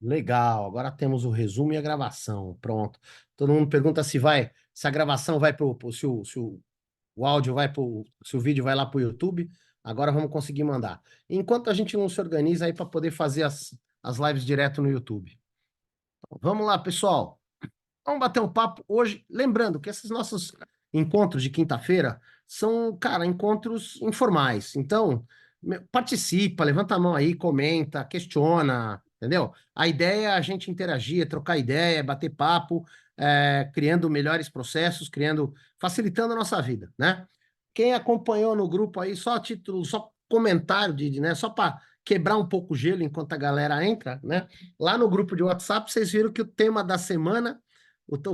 Legal, agora temos o resumo e a gravação. Pronto. Todo mundo pergunta se a gravação vai se o áudio vai se o vídeo vai lá para o YouTube. Agora vamos conseguir mandar. Enquanto a gente não se organiza aí para poder fazer as lives direto no YouTube. Então, vamos lá, pessoal. Vamos bater um papo hoje. Lembrando que esses nossos encontros de quinta-feira são, cara, encontros informais. Então, participa, levanta a mão aí, comenta, questiona, entendeu? A ideia é a gente interagir, trocar ideia, bater papo, criando melhores processos, facilitando a nossa vida, né? Quem acompanhou no grupo aí, só título, só comentário né? Só para quebrar um pouco o gelo enquanto a galera entra, né? Lá no grupo de WhatsApp, vocês viram que o tema da semana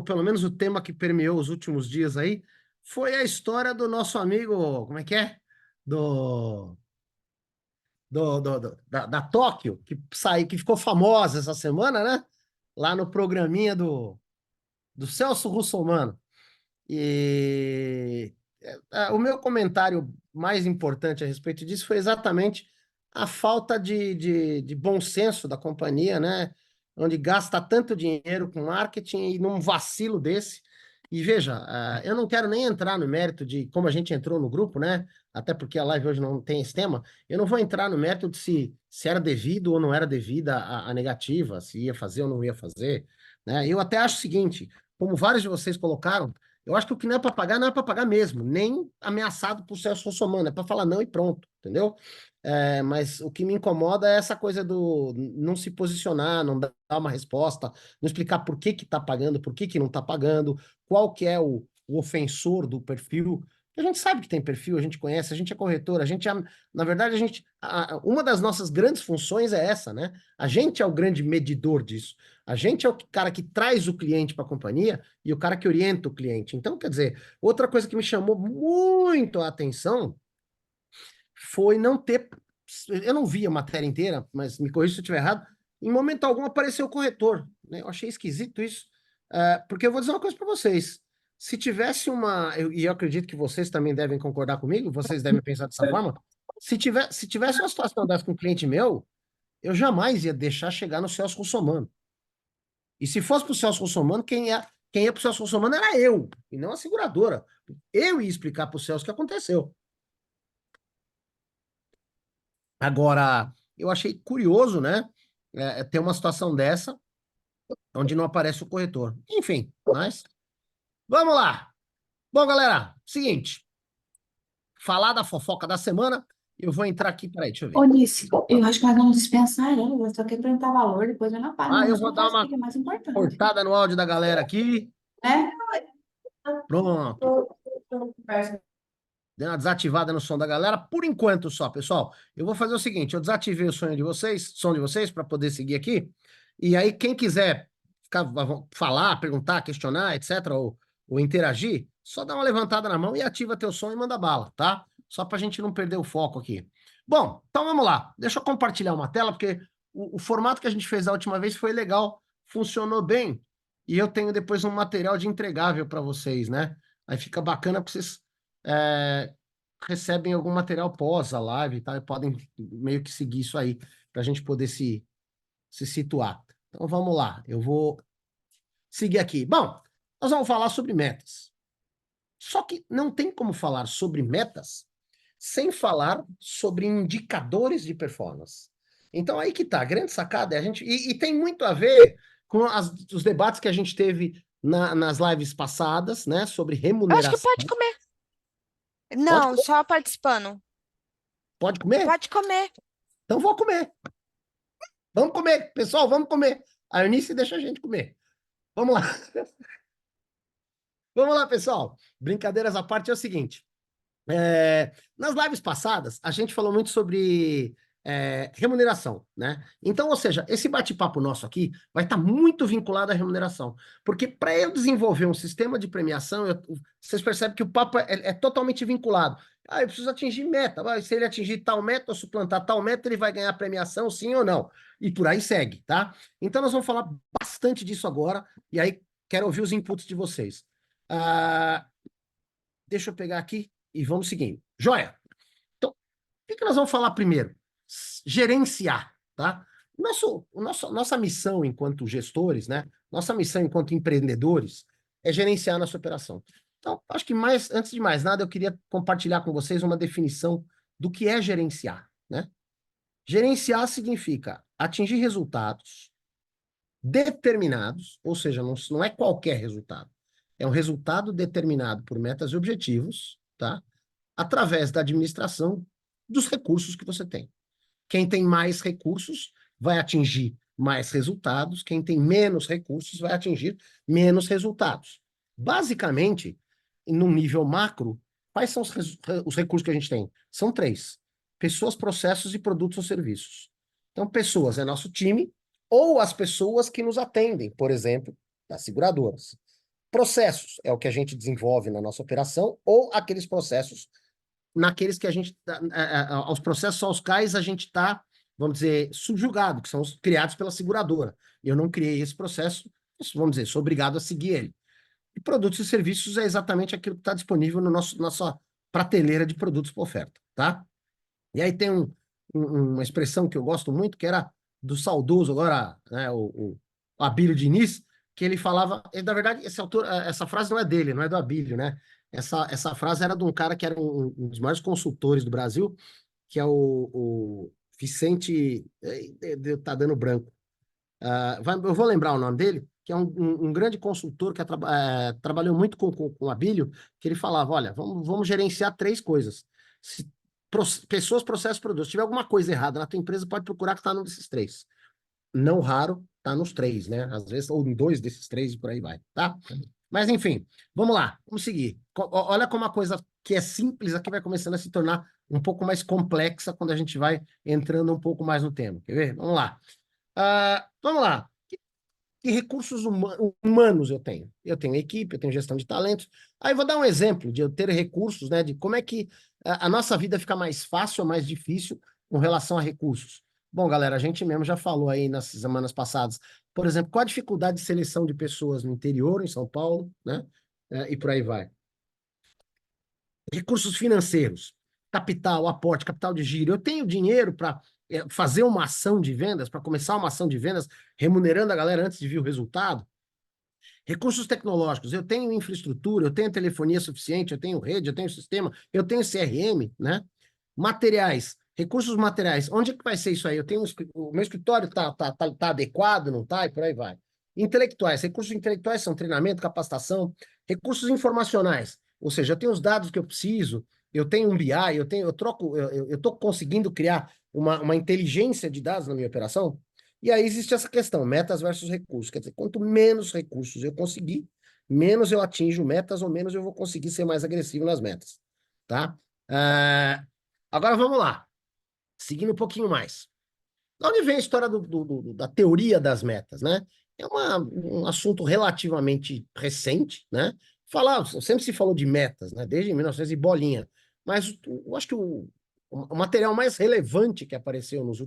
pelo menos o tema que permeou os últimos dias aí, foi a história do nosso amigo, como é que é? Do, da Tóquio, que ficou famosa essa semana, né? Lá no programinha do Celso Russomano. E o meu comentário mais importante a respeito disso foi exatamente a falta de bom senso da companhia, né? Onde gasta tanto dinheiro com marketing e num vacilo desse. E veja, eu não quero nem entrar no mérito de como a gente entrou no grupo, né? Até porque a live hoje não tem esse tema. Eu não vou entrar no mérito de se era devido ou não era devida a negativa, se ia fazer ou não ia fazer, né? Eu até acho o seguinte, como vários de vocês colocaram, eu acho que o que não é para pagar, não é para pagar mesmo, nem ameaçado por Celso Russomano, é para falar não e pronto, entendeu? Mas o que me incomoda é essa coisa do não se posicionar, não dar uma resposta, não explicar por que está pagando, por que não está pagando, qual que é o ofensor do perfil. A gente sabe que tem perfil, a gente conhece, a gente é corretor, na verdade, uma das nossas grandes funções é essa, né? A gente é o grande medidor disso. A gente é o cara que traz o cliente para a companhia e o cara que orienta o cliente. Então, quer dizer, outra coisa que me chamou muito a atenção foi não ter. Eu não vi a matéria inteira, mas me corrija se eu estiver errado. Em momento algum apareceu o corretor, né? Eu achei esquisito isso, porque eu vou dizer uma coisa para vocês. Se tivesse e eu acredito que vocês também devem concordar comigo, vocês devem pensar dessa forma. Se tivesse uma situação dessa com um cliente meu, eu jamais ia deixar chegar no Celso Russomano. E se fosse para o Celso Russomano, quem ia para o Celso Russomano era eu, e não a seguradora. Eu ia explicar para o Celso o que aconteceu. Agora, eu achei curioso, né? Ter uma situação dessa, onde não aparece o corretor. Enfim, mas vamos lá. Bom, galera, seguinte, falar da fofoca da semana, eu vou entrar aqui, peraí, deixa eu Ô, ver. Nice, eu acho que nós vamos dispensar ela. Eu só quero perguntar valor, depois eu não pago. Não, Eu mas vou não dar faz o que uma é mais importante, cortada no áudio da galera aqui. né? Pronto. Deu uma desativada no som da galera, por enquanto só, pessoal. Eu vou fazer o seguinte, eu desativei o som de vocês, para poder seguir aqui. E aí, quem quiser falar, perguntar, questionar, etc., ou interagir, só dá uma levantada na mão e ativa teu som e manda bala, tá? Só para a gente não perder o foco aqui. Bom, então vamos lá. Deixa eu compartilhar uma tela, porque o formato que a gente fez da última vez foi legal, funcionou bem. E eu tenho depois um material de entregável para vocês, né? Aí fica bacana para vocês é, recebem algum material pós a live e tal, e podem meio que seguir isso aí, para a gente poder se situar. Então vamos lá, eu vou seguir aqui. Bom, nós vamos falar sobre metas. Só que não tem como falar sobre metas sem falar sobre indicadores de performance. Então aí que tá, a grande sacada é a gente. E tem muito a ver com os debates que a gente teve nas lives passadas, né, sobre Eu acho que remuneração. pode comer. Pode Não, comer? só participando. Pode comer? Pode comer. Então vou comer. Vamos comer, pessoal, vamos comer. A Eunice deixa a gente comer. Vamos lá. Vamos lá, pessoal. Brincadeiras à parte é o seguinte. Nas lives passadas, a gente falou muito sobre remuneração, né? Então, ou seja, esse bate-papo nosso aqui vai estar muito vinculado à remuneração. Porque para eu desenvolver um sistema de premiação, vocês percebem que o papo é totalmente vinculado. Eu preciso atingir meta. Se ele atingir tal meta ou suplantar tal meta, ele vai ganhar premiação, sim ou não. E por aí segue, tá? Então, nós vamos falar bastante disso agora. E aí, quero ouvir os inputs de vocês. Ah, deixa eu pegar aqui e vamos seguindo. Joia? Então, o que nós vamos falar primeiro? Gerenciar, tá? Nossa missão enquanto gestores, né? Nossa missão enquanto empreendedores é gerenciar nossa operação. Então, acho que antes de mais nada, eu queria compartilhar com vocês uma definição do que é gerenciar, né? Gerenciar significa atingir resultados determinados, ou seja, não é qualquer resultado. É um resultado determinado por metas e objetivos, tá? Através da administração dos recursos que você tem. Quem tem mais recursos vai atingir mais resultados, quem tem menos recursos vai atingir menos resultados. Basicamente, num nível macro, quais são os recursos que a gente tem? São três: pessoas, processos e produtos ou serviços. Então, pessoas é nosso time, ou as pessoas que nos atendem, por exemplo, das seguradoras. Processos é o que a gente desenvolve na nossa operação, ou aqueles processos naqueles que a gente, aos processos aos quais a gente está, vamos dizer, subjugado, que são os criados pela seguradora. Eu não criei esse processo, vamos dizer, sou obrigado a seguir ele. E produtos e serviços é exatamente aquilo que está disponível no nossa prateleira de produtos por oferta, tá? E aí tem uma expressão que eu gosto muito, que era do saudoso agora, né, o Abílio Diniz, que ele falava, na verdade, essa frase não é dele, não é do Abílio, né? Essa frase era de um cara que era um dos maiores consultores do Brasil, que é o Vicente, tá dando branco. Eu vou lembrar o nome dele, que é um grande consultor que trabalhou muito com o Abílio, que ele falava, olha, vamos gerenciar três coisas. Se, pessoas, processos, produtos. Se tiver alguma coisa errada na tua empresa, pode procurar que está num desses três. Não raro, está nos três, né? Às vezes, ou em dois desses três e por aí vai, tá? Mas, enfim, vamos lá, vamos seguir. Olha como uma coisa que é simples aqui vai começando a se tornar um pouco mais complexa quando a gente vai entrando um pouco mais no tema. Quer ver? Vamos lá. Vamos lá. Que recursos humanos eu tenho? Eu tenho equipe, eu tenho gestão de talentos. Aí eu vou dar um exemplo de eu ter recursos, né? De como é que a nossa vida fica mais fácil ou mais difícil com relação a recursos. Bom, galera, a gente mesmo já falou aí nas semanas passadas, por exemplo, qual a dificuldade de seleção de pessoas no interior, em São Paulo, né? E por aí vai. Recursos financeiros, capital, aporte, capital de giro. Eu tenho dinheiro para fazer uma ação de vendas, para começar uma ação de vendas, remunerando a galera antes de vir o resultado. Recursos tecnológicos, eu tenho infraestrutura, eu tenho telefonia suficiente, eu tenho rede, eu tenho sistema, eu tenho CRM, né? Materiais, recursos materiais, onde é que vai ser isso aí? Eu tenho o meu escritório tá adequado, não tá? E por aí vai. Intelectuais, recursos intelectuais são treinamento, capacitação, recursos informacionais, ou seja, eu tenho os dados que eu preciso, eu tenho um BI, eu estou conseguindo criar uma inteligência de dados na minha operação. E aí existe essa questão, metas versus recursos. Quer dizer, quanto menos recursos eu conseguir, menos eu atinjo metas ou menos eu vou conseguir ser mais agressivo nas metas, tá? Agora vamos lá, seguindo um pouquinho mais. Da onde vem a história da teoria das metas, né? É um assunto relativamente recente, né? Sempre se falou de metas, né? Desde 1900 e bolinha. Mas eu acho que o material mais relevante que apareceu nas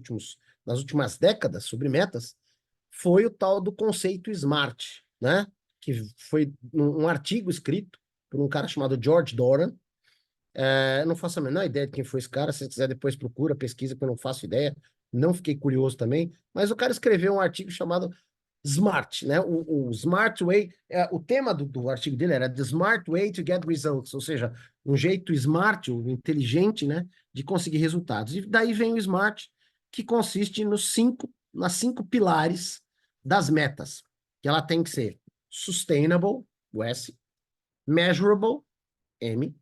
últimas décadas sobre metas foi o tal do conceito SMART, né? Que foi um artigo escrito por um cara chamado George Doran. Não faço a menor ideia de quem foi esse cara. Se você quiser, depois procura, pesquisa, porque eu não faço ideia. Não fiquei curioso também. Mas o cara escreveu um artigo chamado SMART, né? O Smart Way. O tema do artigo dele era The Smart Way to Get Results, ou seja, um jeito smart, inteligente, né, de conseguir resultados. E daí vem o SMART, que consiste nas cinco pilares das metas, que ela tem que ser sustainable, o S, measurable, M,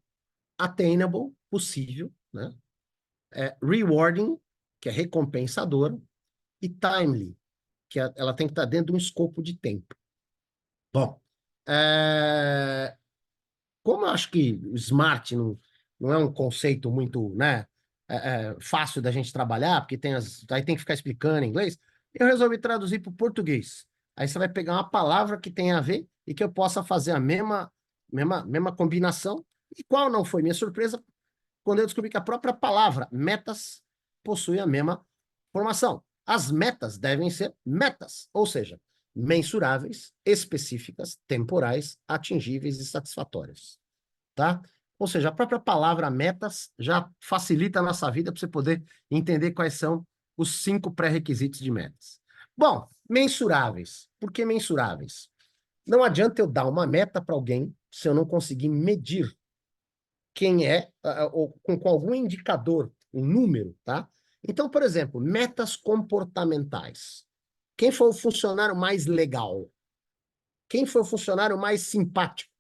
attainable, possível, né? Rewarding, que é recompensador, e timely, que ela tem que estar dentro de um escopo de tempo. Bom, como eu acho que o smart não é um conceito muito, né, fácil da gente trabalhar, porque aí tem que ficar explicando em inglês, eu resolvi traduzir para o português. Aí você vai pegar uma palavra que tem a ver e que eu possa fazer a mesma combinação. E qual não foi minha surpresa quando eu descobri que a própria palavra metas possui a mesma formação. As metas devem ser metas, ou seja, mensuráveis, específicas, temporais, atingíveis e satisfatórias, tá? Ou seja, a própria palavra metas já facilita a nossa vida para você poder entender quais são os 5 pré-requisitos de metas. Bom, mensuráveis. Por que mensuráveis? Não adianta eu dar uma meta para alguém se eu não conseguir medir quem é, ou com algum indicador, um número, tá? Então, por exemplo, metas comportamentais. Quem foi o funcionário mais legal? Quem foi o funcionário mais simpático?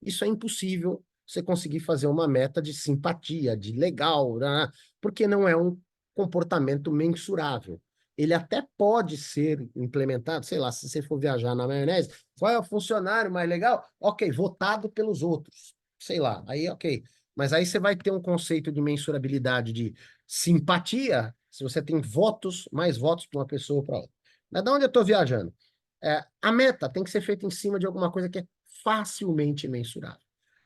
Isso é impossível você conseguir fazer uma meta de simpatia, de legal, né? Porque não é um comportamento mensurável. Ele até pode ser implementado, sei lá, se você for viajar na maionese, qual é o funcionário mais legal? Ok, votado pelos outros. Sei lá, aí ok. Mas aí você vai ter um conceito de mensurabilidade de simpatia, se você tem votos, mais votos para uma pessoa ou para outra. Mas de onde eu estou viajando? A meta tem que ser feita em cima de alguma coisa que é facilmente mensurável.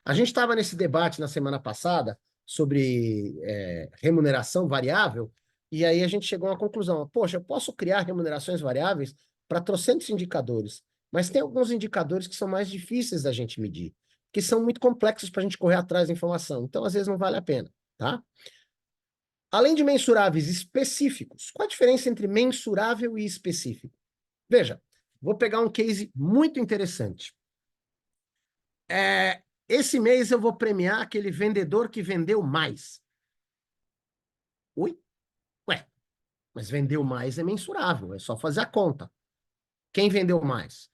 A gente estava nesse debate na semana passada sobre remuneração variável, e aí a gente chegou a uma conclusão. Poxa, eu posso criar remunerações variáveis para trocentos indicadores, mas tem alguns indicadores que são mais difíceis da gente medir, que são muito complexos para a gente correr atrás da informação. Então, às vezes, não vale a pena, tá? Além de mensuráveis específicos, qual a diferença entre mensurável e específico? Veja, vou pegar um case muito interessante. Esse mês eu vou premiar aquele vendedor que vendeu mais. Oi? Ué, mas vendeu mais é mensurável, é só fazer a conta. Quem vendeu mais?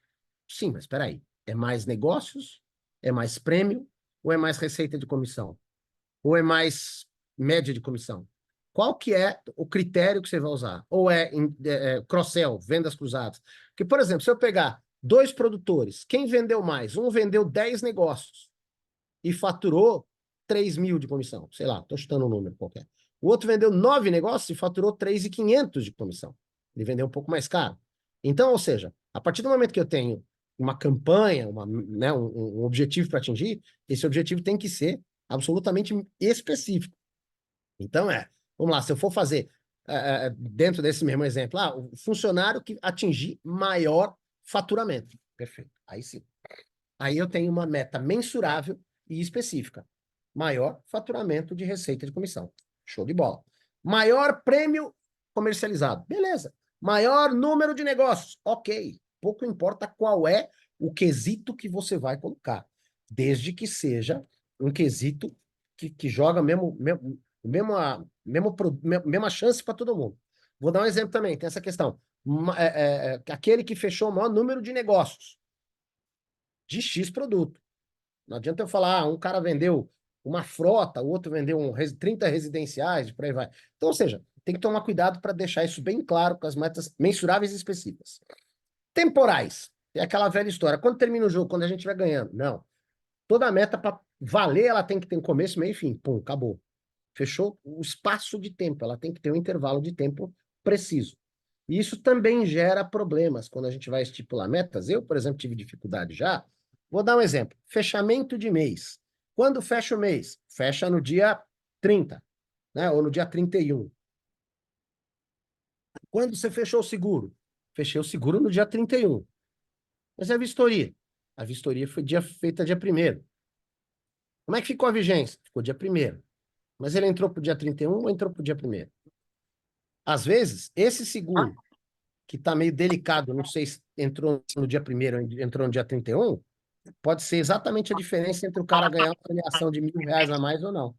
Sim, mas espera aí. É mais negócios? É mais prêmio? Ou é mais receita de comissão? Ou é mais média de comissão? Qual que é o critério que você vai usar? Ou cross-sell, vendas cruzadas? Porque, por exemplo, se eu pegar 2 produtores, quem vendeu mais? Um vendeu 10 negócios e faturou 3 mil de comissão. Sei lá, estou chutando um número qualquer. O outro vendeu 9 negócios e faturou 3.500 de comissão. Ele vendeu um pouco mais caro. Então, ou seja, a partir do momento que eu tenho uma campanha, né, um objetivo para atingir, esse objetivo tem que ser absolutamente específico. Então, vamos lá, se eu for fazer, dentro desse mesmo exemplo, o funcionário que atingir maior faturamento. Perfeito. Aí sim. Aí eu tenho uma meta mensurável e específica. Maior faturamento de receita de comissão. Show de bola. Maior prêmio comercializado. Beleza. Maior número de negócios. Ok. Pouco importa qual é o quesito que você vai colocar. Desde que seja um quesito que joga mesma chance para todo mundo. Vou dar um exemplo também. Tem essa questão. Aquele que fechou o maior número de negócios de X produto. Não adianta eu falar, um cara vendeu uma frota, o outro vendeu 30 residenciais, por aí vai. Então, ou seja, tem que tomar cuidado para deixar isso bem claro com as metas mensuráveis e específicas. Temporais. É aquela velha história. Quando termina o jogo? Quando a gente vai ganhando? Não. Toda meta, para valer, ela tem que ter um começo, meio e fim. Pum, acabou. Fechou o espaço de tempo. Ela tem que ter um intervalo de tempo preciso. E isso também gera problemas quando a gente vai estipular metas. Eu, por exemplo, tive dificuldade já. Vou dar um exemplo. Fechamento de mês. Quando fecha o mês? Fecha no dia 30, né? Ou no dia 31. Quando você fechou o seguro? Fechei o seguro no dia 31. Mas é a vistoria? A vistoria foi feita dia 1º. Como é que ficou a vigência? Ficou dia 1º. Mas ele entrou para o dia 31 ou entrou para o dia 1º? Às vezes, esse seguro, que está meio delicado, não sei se entrou no dia 1º ou entrou no dia 31, pode ser exatamente a diferença entre o cara ganhar uma premiação de R$ 1.000 a mais ou não.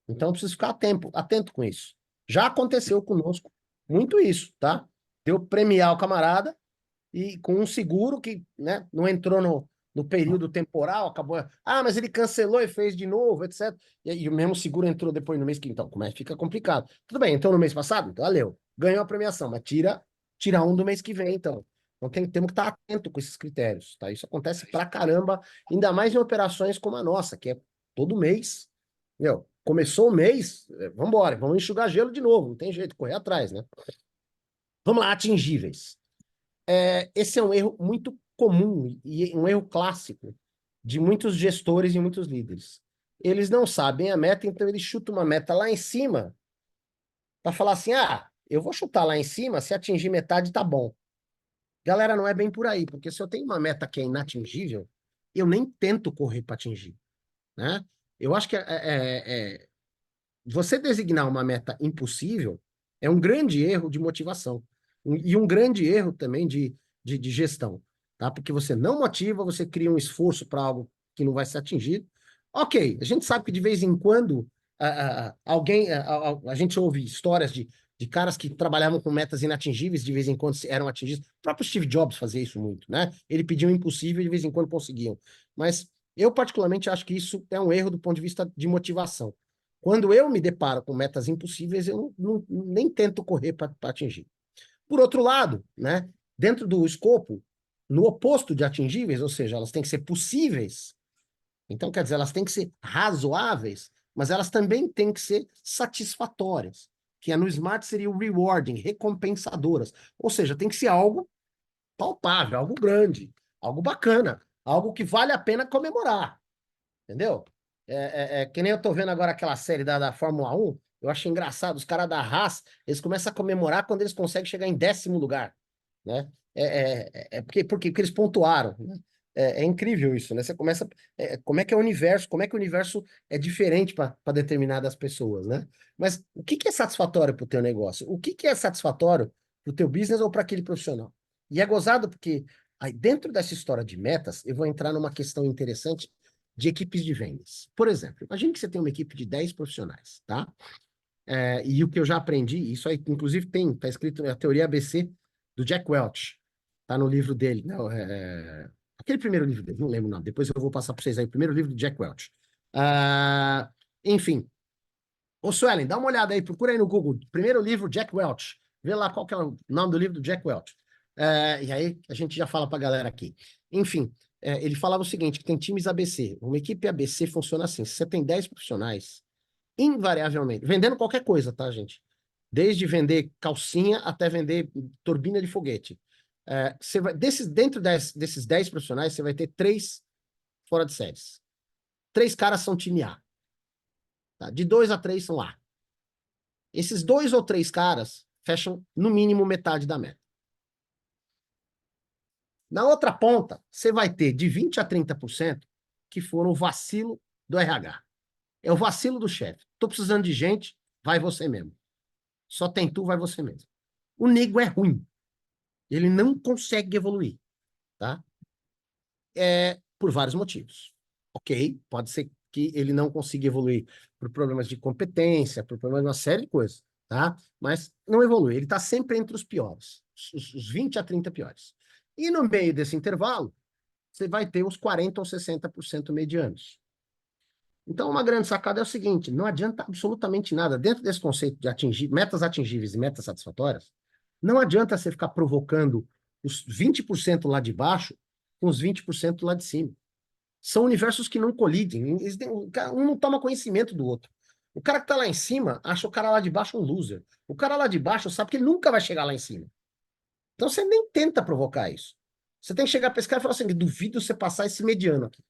Então, eu preciso ficar atento com isso. Já aconteceu conosco muito isso, tá? Deu premiar o camarada e com um seguro que, né, não entrou no período temporal, acabou. Ah, mas ele cancelou e fez de novo, etc. E o mesmo seguro entrou depois no mês que. Então, como é que fica complicado? Tudo bem, entrou no mês passado? Então, valeu. Ganhou a premiação, mas tira um do mês que vem, então. Então, temos que estar atento com esses critérios, tá? Isso acontece pra caramba, ainda mais em operações como a nossa, que é todo mês. Meu, começou o mês, vamos embora, vamos enxugar gelo de novo, não tem jeito, correr atrás, né? Vamos lá, atingíveis. Esse é um erro muito comum e um erro clássico de muitos gestores e muitos líderes. Eles não sabem a meta, então eles chutam uma meta lá em cima para falar assim, eu vou chutar lá em cima, se atingir metade tá bom. Galera, não é bem por aí, porque se eu tenho uma meta que é inatingível, eu nem tento correr para atingir, né? Eu acho que você designar uma meta impossível É um grande erro de motivação. E um grande erro também de gestão, tá? Porque você não motiva, você cria um esforço para algo que não vai ser atingido. Ok, a gente sabe que de vez em quando alguém, a gente ouve histórias de caras que trabalhavam com metas inatingíveis, de vez em quando eram atingidos. O próprio Steve Jobs fazia isso muito, né? Ele pedia o impossível e de vez em quando conseguiam. Mas eu, particularmente, acho que isso é um erro do ponto de vista de motivação. Quando eu me deparo com metas impossíveis, eu nem tento correr para atingir. Por outro lado, né, dentro do escopo, no oposto de atingíveis, ou seja, elas têm que ser possíveis, então quer dizer, elas têm que ser razoáveis, mas elas também têm que ser satisfatórias, que no Smart seria o rewarding, recompensadoras, ou seja, tem que ser algo palpável, algo grande, algo bacana, algo que vale a pena comemorar. Entendeu? Que nem eu tô vendo agora aquela série da Fórmula 1, eu acho engraçado, os caras da Haas, eles começam a comemorar quando eles conseguem chegar em 10º lugar, né? Porque eles pontuaram, né? É incrível isso, né? Você começa, como é que é o universo, como é que o universo é diferente para determinadas pessoas, né? Mas o que que é satisfatório para o teu negócio? O que que é satisfatório para o teu business ou para aquele profissional? E é gozado porque aí dentro dessa história de metas, eu vou entrar numa questão interessante de equipes de vendas. Por exemplo, imagine que você tem uma equipe de 10 profissionais, tá? E o que eu já aprendi, isso aí, inclusive, tá escrito na teoria ABC do Jack Welch, tá no livro dele, né? Aquele primeiro livro dele, não lembro o nome, depois eu vou passar para vocês aí, o primeiro livro do Jack Welch. Enfim, ô Suelen, dá uma olhada aí, procura aí no Google, primeiro livro, Jack Welch, vê lá qual que é o nome do livro do Jack Welch. E aí a gente já fala para a galera aqui. Enfim, ele falava o seguinte, que tem times ABC, uma equipe ABC funciona assim, se você tem 10 profissionais, invariavelmente, vendendo qualquer coisa, tá, gente? Desde vender calcinha até vender turbina de foguete. Dentro desses 10 profissionais, você vai ter 3 fora de séries. 3 caras são time A. Tá? De 2 a 3 são A. Esses 2 ou 3 caras fecham no mínimo metade da meta. Na outra ponta, você vai ter de 20 a 30% que foram o vacilo do RH. É o vacilo do chefe. Tô precisando de gente, vai você mesmo. Só tem tu, vai você mesmo. O nego é ruim. Ele não consegue evoluir, tá? Por vários motivos. Ok, pode ser que ele não consiga evoluir por problemas de competência, por problemas de uma série de coisas, tá? Mas não evolui. Ele está sempre entre os piores, os 20 a 30 piores. E no meio desse intervalo, você vai ter os 40 ou 60% medianos. Então, uma grande sacada é o seguinte: não adianta absolutamente nada. Dentro desse conceito de atingir metas atingíveis e metas satisfatórias, não adianta você ficar provocando os 20% lá de baixo com os 20% lá de cima. São universos que não colidem. Um não toma conhecimento do outro. O cara que está lá em cima acha o cara lá de baixo um loser. O cara lá de baixo sabe que ele nunca vai chegar lá em cima. Então você nem tenta provocar isso. Você tem que chegar para esse cara e falar assim: duvido você passar esse mediano aqui.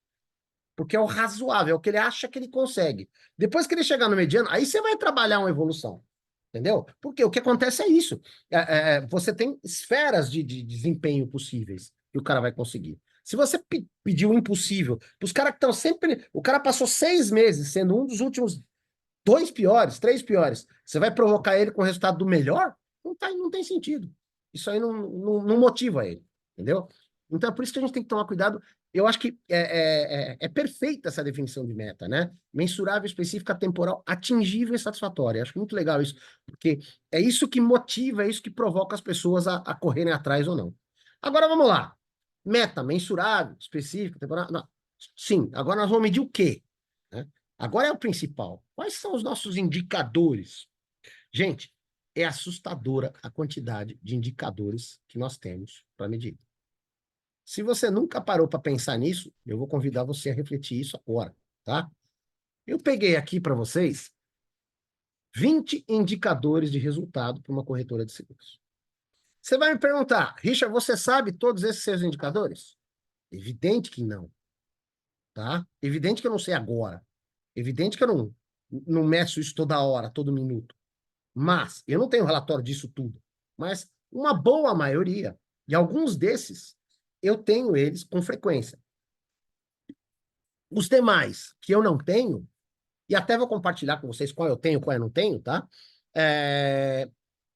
Porque é o razoável, é o que ele acha que ele consegue. Depois que ele chegar no mediano, aí você vai trabalhar uma evolução. Entendeu? Porque o que acontece é isso. Você tem esferas de desempenho possíveis que o cara vai conseguir. Se você pedir o impossível, para os caras que estão sempre. O cara passou 6 meses sendo um dos últimos 2 piores, 3 piores. Você vai provocar ele com o resultado do melhor? Não tem sentido. Isso aí não motiva ele. Entendeu? Então é por isso que a gente tem que tomar cuidado. Eu acho que é perfeita essa definição de meta, né? Mensurável, específica, temporal, atingível e satisfatória. Eu acho muito legal isso, porque é isso que motiva, é isso que provoca as pessoas a correrem atrás ou não. Agora vamos lá. Meta, mensurável, específica, temporal. Não. Sim, agora nós vamos medir o quê? Né? Agora é o principal. Quais são os nossos indicadores? Gente, é assustadora a quantidade de indicadores que nós temos para medir. Se você nunca parou para pensar nisso, eu vou convidar você a refletir isso agora, tá? Eu peguei aqui para vocês 20 indicadores de resultado para uma corretora de seguros. Você vai me perguntar, Richard, você sabe todos esses seus indicadores? Evidente que não, tá? Evidente que eu não sei agora. Evidente que eu não meço isso toda hora, todo minuto. Mas eu não tenho relatório disso tudo. Mas uma boa maioria, e alguns desses, eu tenho eles com frequência. Os demais que eu não tenho, e até vou compartilhar com vocês qual eu tenho, qual eu não tenho, tá?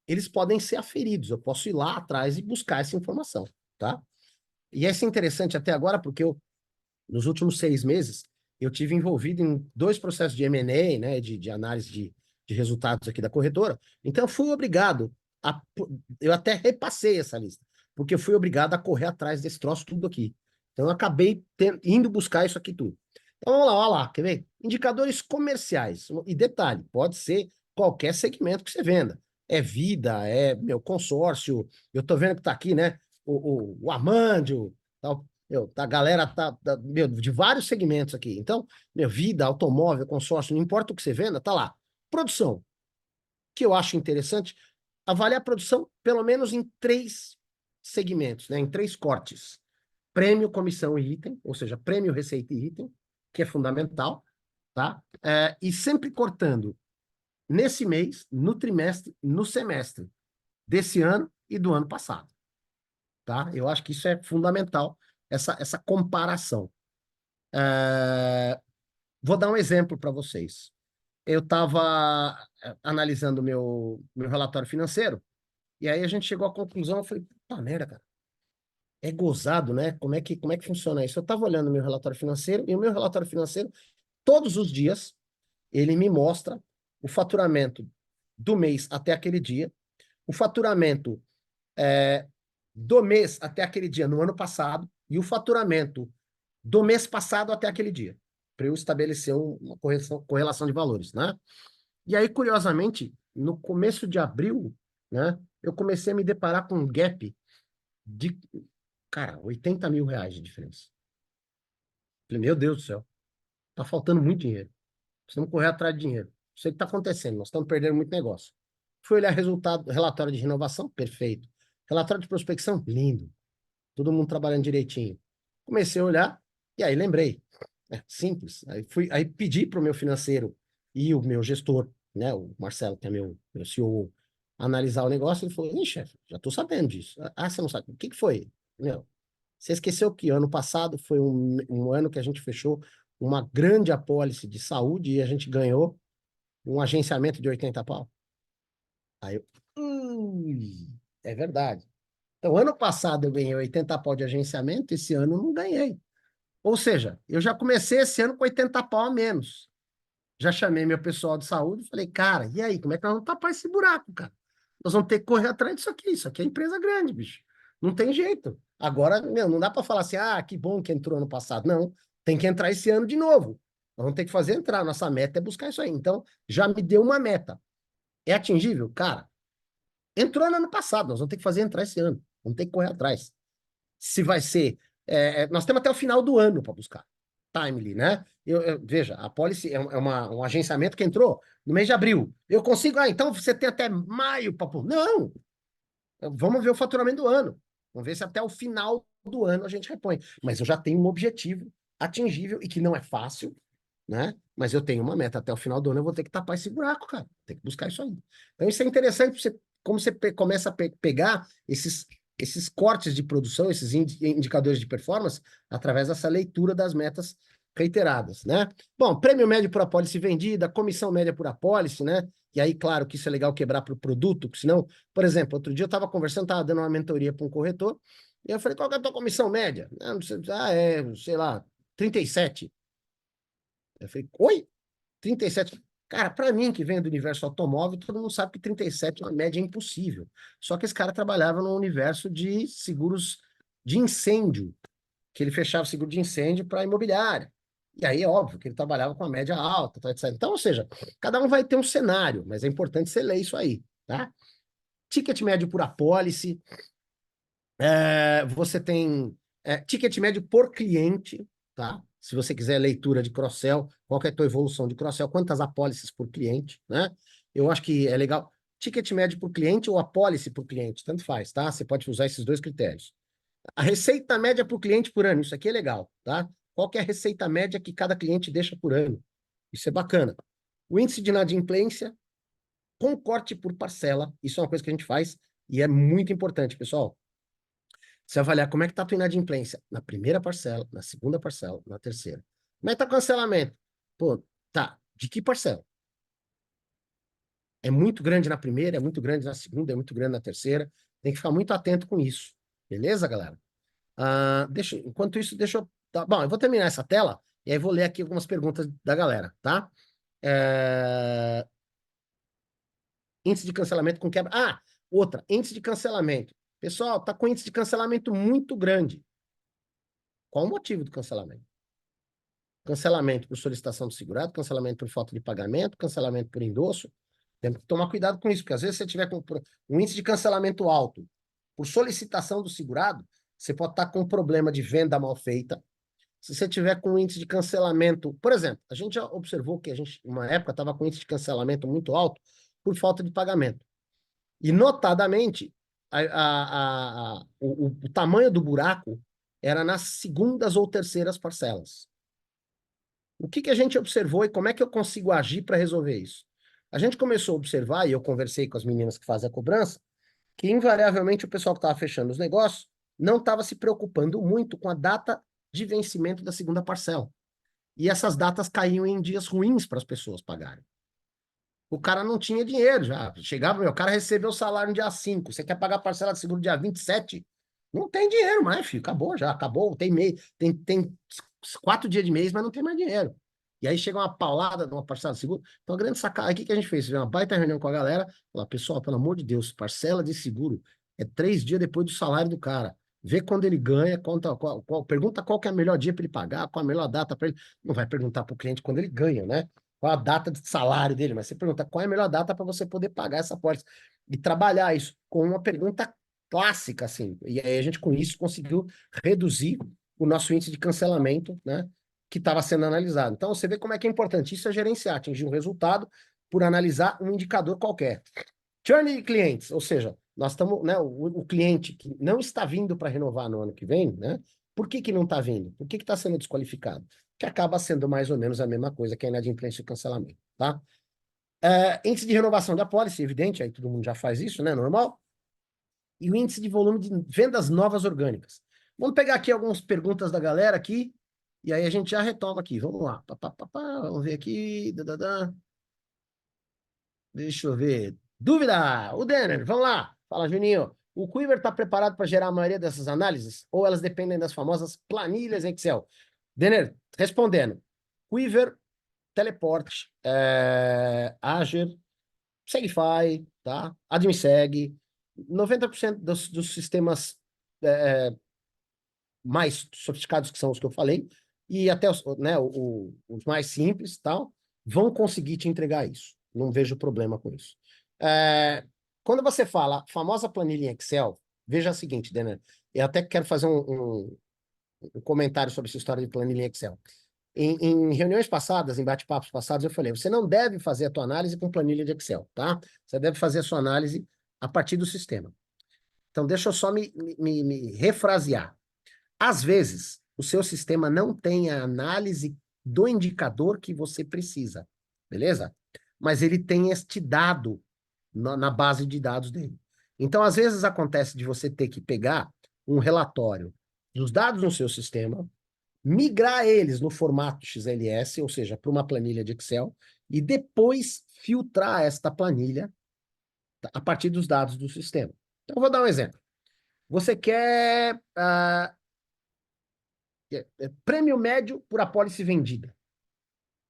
eles podem ser aferidos. Eu posso ir lá atrás e buscar essa informação, tá? E essa é interessante até agora, porque nos últimos 6 meses, eu tive envolvido em 2 processos de M&A, né, de análise de resultados aqui da corretora. Então, eu fui obrigado eu até repassei essa lista, porque eu fui obrigado a correr atrás desse troço tudo aqui. Então, eu acabei indo buscar isso aqui tudo. Então, vamos lá, olha lá, quer ver? Indicadores comerciais. E detalhe, pode ser qualquer segmento que você venda. É vida, é meu consórcio. Eu tô vendo que tá aqui, né? O Amandio, tal. A galera meu, de vários segmentos aqui. Então, meu, vida, automóvel, consórcio, não importa o que você venda, tá lá. Produção, que eu acho interessante, avaliar a produção pelo menos em 3 segmentos, né? Em 3 cortes. Prêmio, comissão e item, ou seja, prêmio, receita e item, que é fundamental, tá? E sempre cortando nesse mês, no trimestre, no semestre desse ano e do ano passado, tá? Eu acho que isso é fundamental, essa comparação. Vou dar um exemplo para vocês. Eu estava analisando o meu relatório financeiro, e aí a gente chegou à conclusão, eu falei, puta merda, cara, é gozado, né? Como é que funciona isso? Eu estava olhando o meu relatório financeiro, e o meu relatório financeiro, todos os dias, ele me mostra o faturamento do mês até aquele dia, o faturamento é, do mês até aquele dia no ano passado, e o faturamento do mês passado até aquele dia, para eu estabelecer uma correlação de valores, né? E aí, curiosamente, no começo de abril, né, eu comecei a me deparar com um gap de, cara, R$ 80.000 de diferença. Falei, meu Deus do céu, tá faltando muito dinheiro. Precisamos correr atrás de dinheiro. Não sei o que está acontecendo, nós estamos perdendo muito negócio. Fui olhar resultado, relatório de renovação, perfeito. Relatório de prospecção, lindo. Todo mundo trabalhando direitinho. Comecei a olhar, e aí lembrei. É simples. Aí pedi para o meu financeiro e o meu gestor, né, o Marcelo, que é meu CEO, analisar o negócio. Ele falou: Ih, chefe, já estou sabendo disso. Ah, você não sabe. O que que foi? Meu, você esqueceu que ano passado foi um ano que a gente fechou uma grande apólice de saúde e a gente ganhou um agenciamento de 80 pau? Aí eu, é verdade. Então, ano passado eu ganhei 80 pau de agenciamento, esse ano eu não ganhei. Ou seja, eu já comecei esse ano com 80 pau a menos. Já chamei meu pessoal de saúde e falei, cara, e aí, como é que nós vamos tapar esse buraco, cara? Nós vamos ter que correr atrás disso aqui. Isso aqui é empresa grande, bicho. Não tem jeito. Agora, meu, não dá para falar assim, ah, que bom que entrou ano passado. Não, tem que entrar esse ano de novo. Nós vamos ter que fazer entrar. Nossa meta é buscar isso aí. Então, já me deu uma meta. É atingível? Cara, entrou no ano passado. Nós vamos ter que fazer entrar esse ano. Vamos ter que correr atrás. Se vai ser. Nós temos até o final do ano para buscar. Timely, né? Veja, a policy é um agenciamento que entrou no mês de abril. Eu consigo, então você tem até maio para. Não! Vamos ver o faturamento do ano. Vamos ver se até o final do ano a gente repõe. Mas eu já tenho um objetivo atingível e que não é fácil, né? Mas eu tenho uma meta até o final do ano, eu vou ter que tapar esse buraco, cara. Tem que buscar isso aí. Então, isso é interessante, você, como você começa a pegar esses cortes de produção, esses indicadores de performance, através dessa leitura das metas reiteradas, né? Bom, prêmio médio por apólice vendida, comissão média por apólice, né? E aí, claro que isso é legal quebrar para o produto, porque senão, por exemplo, outro dia eu estava conversando, estava dando uma mentoria para um corretor, e eu falei, qual que é a tua comissão média? Ah, não sei, sei lá, 37. Eu falei, oi? 37. Cara, para mim, que vem do universo automóvel, todo mundo sabe que 37 é uma média impossível. Só que esse cara trabalhava no universo de seguros de incêndio, que ele fechava seguro de incêndio para imobiliária. E aí é óbvio que ele trabalhava com a média alta, tá, etc. Então, ou seja, cada um vai ter um cenário, mas é importante você ler isso aí, tá? Ticket médio por apólice, você tem ticket médio por cliente, tá? Se você quiser leitura de cross-sell, qual que é a tua evolução de cross-sell, quantas apólices por cliente, né? Eu acho que é legal. Ticket médio por cliente ou apólice por cliente, tanto faz, tá? Você pode usar esses 2 critérios. A receita média por cliente por ano, isso aqui é legal, tá? Qual que é a receita média que cada cliente deixa por ano? Isso é bacana. O índice de inadimplência com corte por parcela, isso é uma coisa que a gente faz e é muito importante, pessoal. Você avaliar como é que está a tua inadimplência na primeira parcela, na segunda parcela, na terceira. Como é que tá o cancelamento? Pô, tá, de que parcela? É muito grande na primeira, é muito grande na segunda, é muito grande na terceira. Tem que ficar muito atento com isso. Beleza, galera? Enquanto isso, deixa eu. Bom, eu vou terminar essa tela e aí vou ler aqui algumas perguntas da galera, tá? É, Índice de cancelamento com quebra. Outra, índice de cancelamento. Pessoal, tá com índice de cancelamento muito grande. Qual o motivo do cancelamento? Cancelamento por solicitação do segurado, cancelamento por falta de pagamento, cancelamento por endosso. Temos que tomar cuidado com isso, porque às vezes você tiver com um índice de cancelamento alto por solicitação do segurado, você pode estar com um problema de venda mal feita. Se você tiver com um índice de cancelamento, por exemplo, a gente já observou que a gente, uma época, estava com um índice de cancelamento muito alto por falta de pagamento. E, notadamente, o tamanho do buraco era nas segundas ou terceiras parcelas. O que a gente observou e como é que eu consigo agir para resolver isso? A gente começou a observar, e eu conversei com as meninas que fazem a cobrança, que invariavelmente o pessoal que estava fechando os negócios não estava se preocupando muito com a data de vencimento da segunda parcela. E essas datas caíam em dias ruins para as pessoas pagarem. O cara não tinha dinheiro já. Chegava, meu, o cara recebeu o salário no dia 5. Você quer pagar a parcela de seguro dia 27? Não tem dinheiro mais, filho. Acabou já, acabou. Tem mês, tem 4 dias de mês, mas não tem mais dinheiro. E aí chega uma paulada de uma parcela de seguro. Então, a grande sacada, aí o que a gente fez? Fez uma baita reunião com a galera. Falar, pessoal, pelo amor de Deus, parcela de seguro é 3 dias depois do salário do cara. Vê quando ele ganha, pergunta qual que é o melhor dia para ele pagar, qual a melhor data para ele. Não vai perguntar para o cliente quando ele ganha, né? Qual a data de salário dele, mas você pergunta qual é a melhor data para você poder pagar essa pólice. E trabalhar isso com uma pergunta clássica, assim. E aí a gente, com isso, conseguiu reduzir o nosso índice de cancelamento, né? Que estava sendo analisado. Então, você vê como é que é importante. Isso é gerenciar, atingir um resultado por analisar um indicador qualquer. Churn de clientes, ou seja, nós estamos, né, o cliente que não está vindo para renovar no ano que vem, né? Por que não está vindo? Por que está sendo desqualificado? Que acaba sendo mais ou menos a mesma coisa que a inadimplência e o cancelamento, tá? Índice de renovação da pólice, evidente, aí todo mundo já faz isso, né? Normal. E o índice de volume de vendas novas orgânicas. Vamos pegar aqui algumas perguntas da galera aqui, e aí a gente já retoma aqui. Vamos lá. Vamos ver aqui. Deixa eu ver. Dúvida! O Denner, vamos lá. Fala, Juninho. O Quiver está preparado para gerar a maioria dessas análises? Ou elas dependem das famosas planilhas Excel? Denner, respondendo. Quiver, Teleport, Azure, Segify, tá? AdminSeg. 90% dos sistemas mais sofisticados, que são os que eu falei, e até os, né, os mais simples, tal, vão conseguir te entregar isso. Não vejo problema com isso. Quando você fala famosa planilha em Excel, veja o seguinte, Denner, eu até quero fazer um comentário sobre essa história de planilha em Excel. Em reuniões passadas, em bate-papos passados, eu falei, você não deve fazer a tua análise com planilha de Excel, tá? Você deve fazer a sua análise a partir do sistema. Então, deixa eu só me refrasear. Às vezes, o seu sistema não tem a análise do indicador que você precisa, beleza? Mas ele tem este dado na base de dados dele. Então, às vezes acontece de você ter que pegar um relatório dos dados no seu sistema, migrar eles no formato XLS, ou seja, para uma planilha de Excel, e depois filtrar esta planilha a partir dos dados do sistema. Então, eu vou dar um exemplo. Você quer prêmio médio por apólice vendida.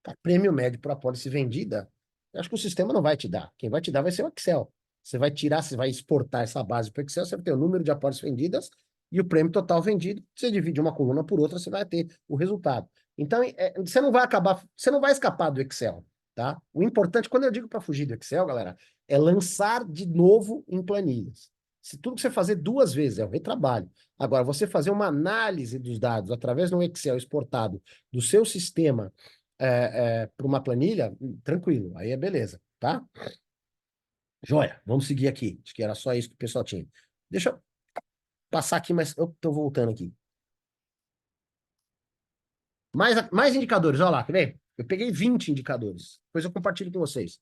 Cara, prêmio médio por apólice vendida, eu acho que o sistema não vai te dar. Quem vai te dar vai ser o Excel. Você vai tirar, você vai exportar essa base para o Excel, você vai ter o número de apólices vendidas e o prêmio total vendido. Você divide uma coluna por outra, você vai ter o resultado. Então, você não vai acabar, você não vai escapar do Excel, tá? O importante, quando eu digo para fugir do Excel, galera, é lançar de novo em planilhas. Se tudo que você fazer 2 vezes é o retrabalho. Agora, você fazer uma análise dos dados através de um Excel exportado do seu sistema para uma planilha, tranquilo, aí é beleza, tá? Joia, vamos seguir aqui. Acho que era só isso que o pessoal tinha. Deixa eu passar aqui, mas eu tô voltando aqui. Mais indicadores, olha lá, quer ver? Eu peguei 20 indicadores, depois eu compartilho com vocês.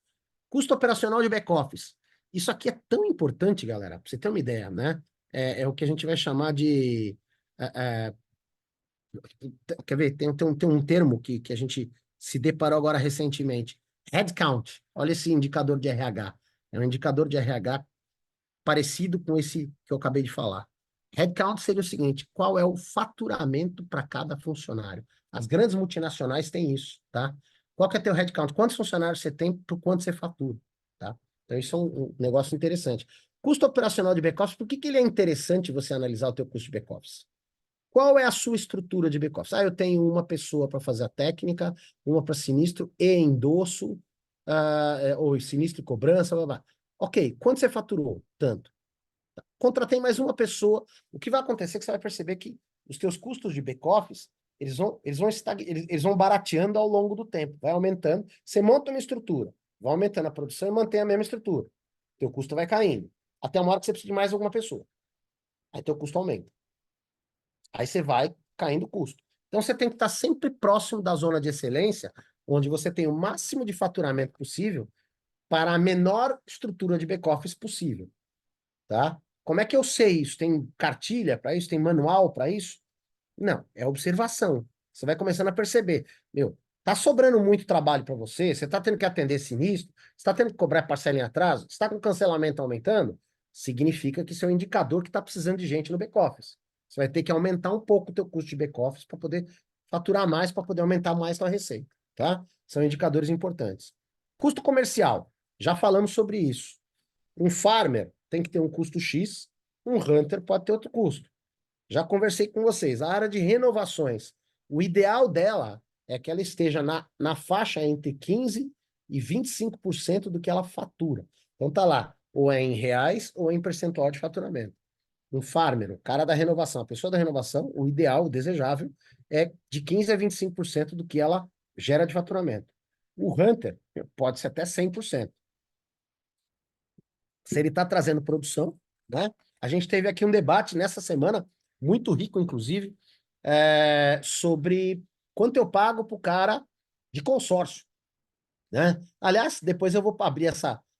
Custo operacional de back-office. Isso aqui é tão importante, galera, para você ter uma ideia, né? É o que a gente vai chamar de. Quer ver? Tem um termo que a gente se deparou agora recentemente. Headcount. Olha esse indicador de RH. É um indicador de RH parecido com esse que eu acabei de falar. Headcount seria o seguinte: qual é o faturamento para cada funcionário? As grandes multinacionais têm isso, tá? Qual que é teu headcount? Quantos funcionários você tem por quanto você fatura, tá? Então isso é um negócio interessante. Custo operacional de back-office, por que que ele é interessante você analisar o teu custo de back-office? Qual é a sua estrutura de back-office? Ah, eu tenho uma pessoa para fazer a técnica, uma para sinistro e endosso, ou sinistro e cobrança, blá, blá, blá. Ok, quanto você faturou? Tanto. Contratei mais uma pessoa. O que vai acontecer é que você vai perceber que os teus custos de back-office, eles vão barateando ao longo do tempo, vai aumentando. Você monta uma estrutura, vai aumentando a produção e mantém a mesma estrutura. Teu custo vai caindo. Até uma hora que você precisa de mais alguma pessoa. Aí teu custo aumenta. Aí você vai caindo o custo. Então você tem que estar sempre próximo da zona de excelência, onde você tem o máximo de faturamento possível para a menor estrutura de back-office possível, tá? Como é que eu sei isso? Tem cartilha para isso? Tem manual para isso? Não, é observação. Você vai começando a perceber, meu, tá sobrando muito trabalho para você, você tá tendo que atender sinistro, você tá tendo que cobrar parcela em atraso, você tá com cancelamento aumentando, significa que isso é um indicador que tá precisando de gente no back-office. Você vai ter que aumentar um pouco o teu custo de back-office para poder faturar mais, para poder aumentar mais a tua receita, tá? São indicadores importantes. Custo comercial, já falamos sobre isso. Um farmer tem que ter um custo X, um hunter pode ter outro custo. Já conversei com vocês, a área de renovações, o ideal dela é que ela esteja na faixa entre 15% e 25% do que ela fatura. Então tá lá, ou é em reais ou é em percentual de faturamento. Um farmer, o cara da renovação, a pessoa da renovação, o ideal, o desejável, é de 15% a 25% do que ela gera de faturamento. O hunter pode ser até 100%. Se ele está trazendo produção, né? A gente teve aqui um debate nessa semana, muito rico, inclusive, sobre quanto eu pago para o cara de consórcio, né? Aliás, depois eu vou abrir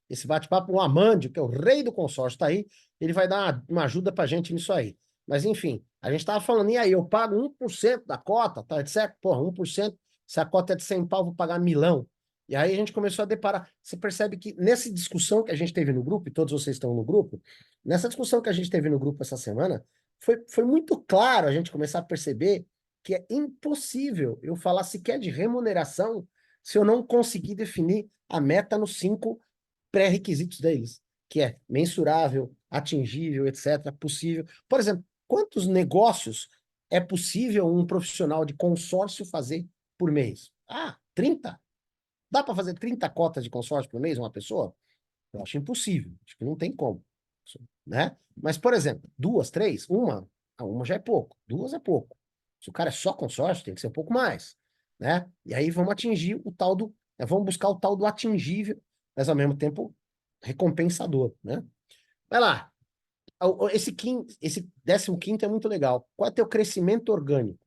esse bate-papo, o Amandio, que é o rei do consórcio, está aí, ele vai dar uma ajuda para a gente nisso aí. Mas, enfim, a gente estava falando, e aí, eu pago 1% da cota, tá certo? Porra, 1%, se a cota é de 100 pau, eu vou pagar milão. E aí a gente começou a deparar. Você percebe que nessa discussão que a gente teve no grupo, e todos vocês estão no grupo, nessa discussão que a gente teve no grupo essa semana, foi muito claro a gente começar a perceber que é impossível eu falar sequer de remuneração se eu não conseguir definir a meta nos 5 pré-requisitos deles, que é mensurável, atingível, etc., possível. Por exemplo, quantos negócios é possível um profissional de consórcio fazer por mês? Ah, 30? Dá para fazer 30 cotas de consórcio por mês, uma pessoa? Eu acho impossível, acho que não tem como, né? Mas, por exemplo, 2, 3, uma já é pouco, 2 é pouco. Se o cara é só consórcio, tem que ser um pouco mais, né? E aí vamos atingir o tal vamos buscar o tal do atingível, mas ao mesmo tempo recompensador, né? Vai lá, esse 15º é muito legal. Qual é o teu crescimento orgânico?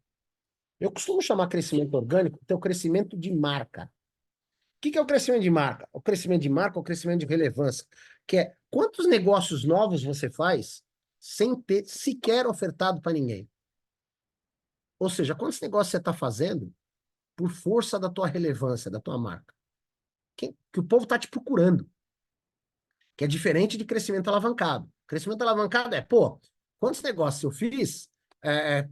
Eu costumo chamar crescimento orgânico teu crescimento de marca. O que é o crescimento de marca? O crescimento de marca é o crescimento de relevância, que é quantos negócios novos você faz sem ter sequer ofertado para ninguém. Ou seja, quantos negócios você está fazendo por força da tua relevância, da tua marca. Que o povo está te procurando, que é diferente de crescimento alavancado. Crescimento alavancado é, pô, quantos negócios eu fiz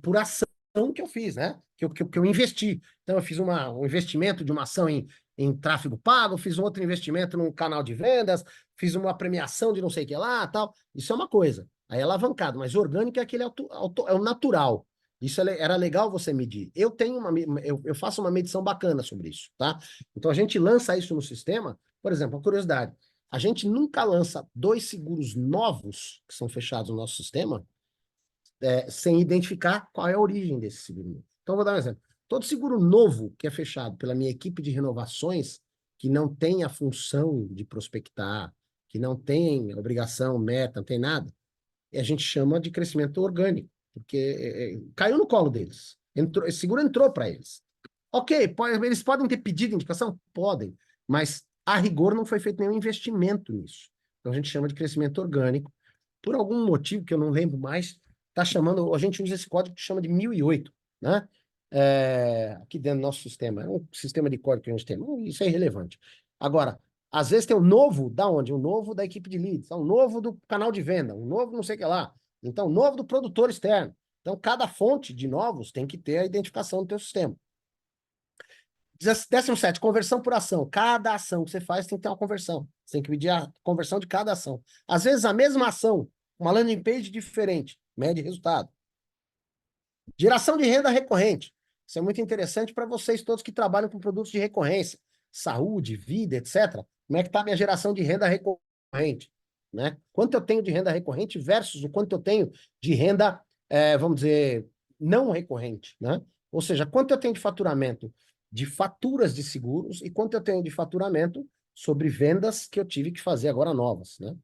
por ação que eu fiz, né? Que eu investi. Então, eu fiz um investimento de uma ação em tráfego pago, fiz um outro investimento num canal de vendas, fiz uma premiação de não sei o que lá, tal. Isso é uma coisa. Aí é alavancado, mas orgânico é aquele é o natural. Isso era legal você medir. Eu faço uma medição bacana sobre isso, tá? Então, a gente lança isso no sistema. Por exemplo, uma curiosidade. A gente nunca lança 2 seguros novos, que são fechados no nosso sistema, sem identificar qual é a origem desse seguro novo. Então, vou dar um exemplo. Todo seguro novo que é fechado pela minha equipe de renovações, que não tem a função de prospectar, que não tem obrigação, meta, não tem nada, a gente chama de crescimento orgânico, porque caiu no colo deles. Esse seguro entrou para eles. Ok, eles podem ter pedido indicação? Podem, mas a rigor não foi feito nenhum investimento nisso. Então a gente chama de crescimento orgânico. Por algum motivo que eu não lembro mais, tá chamando, a gente usa esse código que chama de 1008, né? Aqui dentro do nosso sistema. É um sistema de código que a gente tem. Isso é irrelevante. Agora, Às vezes tem um novo da onde? Um novo da equipe de leads, um novo do canal de venda, um novo não sei o que lá. Então, novo do produtor externo. Então, cada fonte de novos tem que ter a identificação do teu sistema. 17, conversão por ação. Cada ação que você faz tem que ter uma conversão. Você tem que medir a conversão de cada ação. Às vezes, a mesma ação, uma landing page diferente, mede resultado. Geração de renda recorrente. Isso é muito interessante para vocês todos que trabalham com produtos de recorrência. Saúde, vida, etc. Como é que está a minha geração de renda recorrente? Né? Quanto eu tenho de renda recorrente versus o quanto eu tenho de renda, vamos dizer, não recorrente. Né? Ou seja, quanto eu tenho de faturamento de faturas de seguros e quanto eu tenho de faturamento sobre vendas que eu tive que fazer agora novas. Né?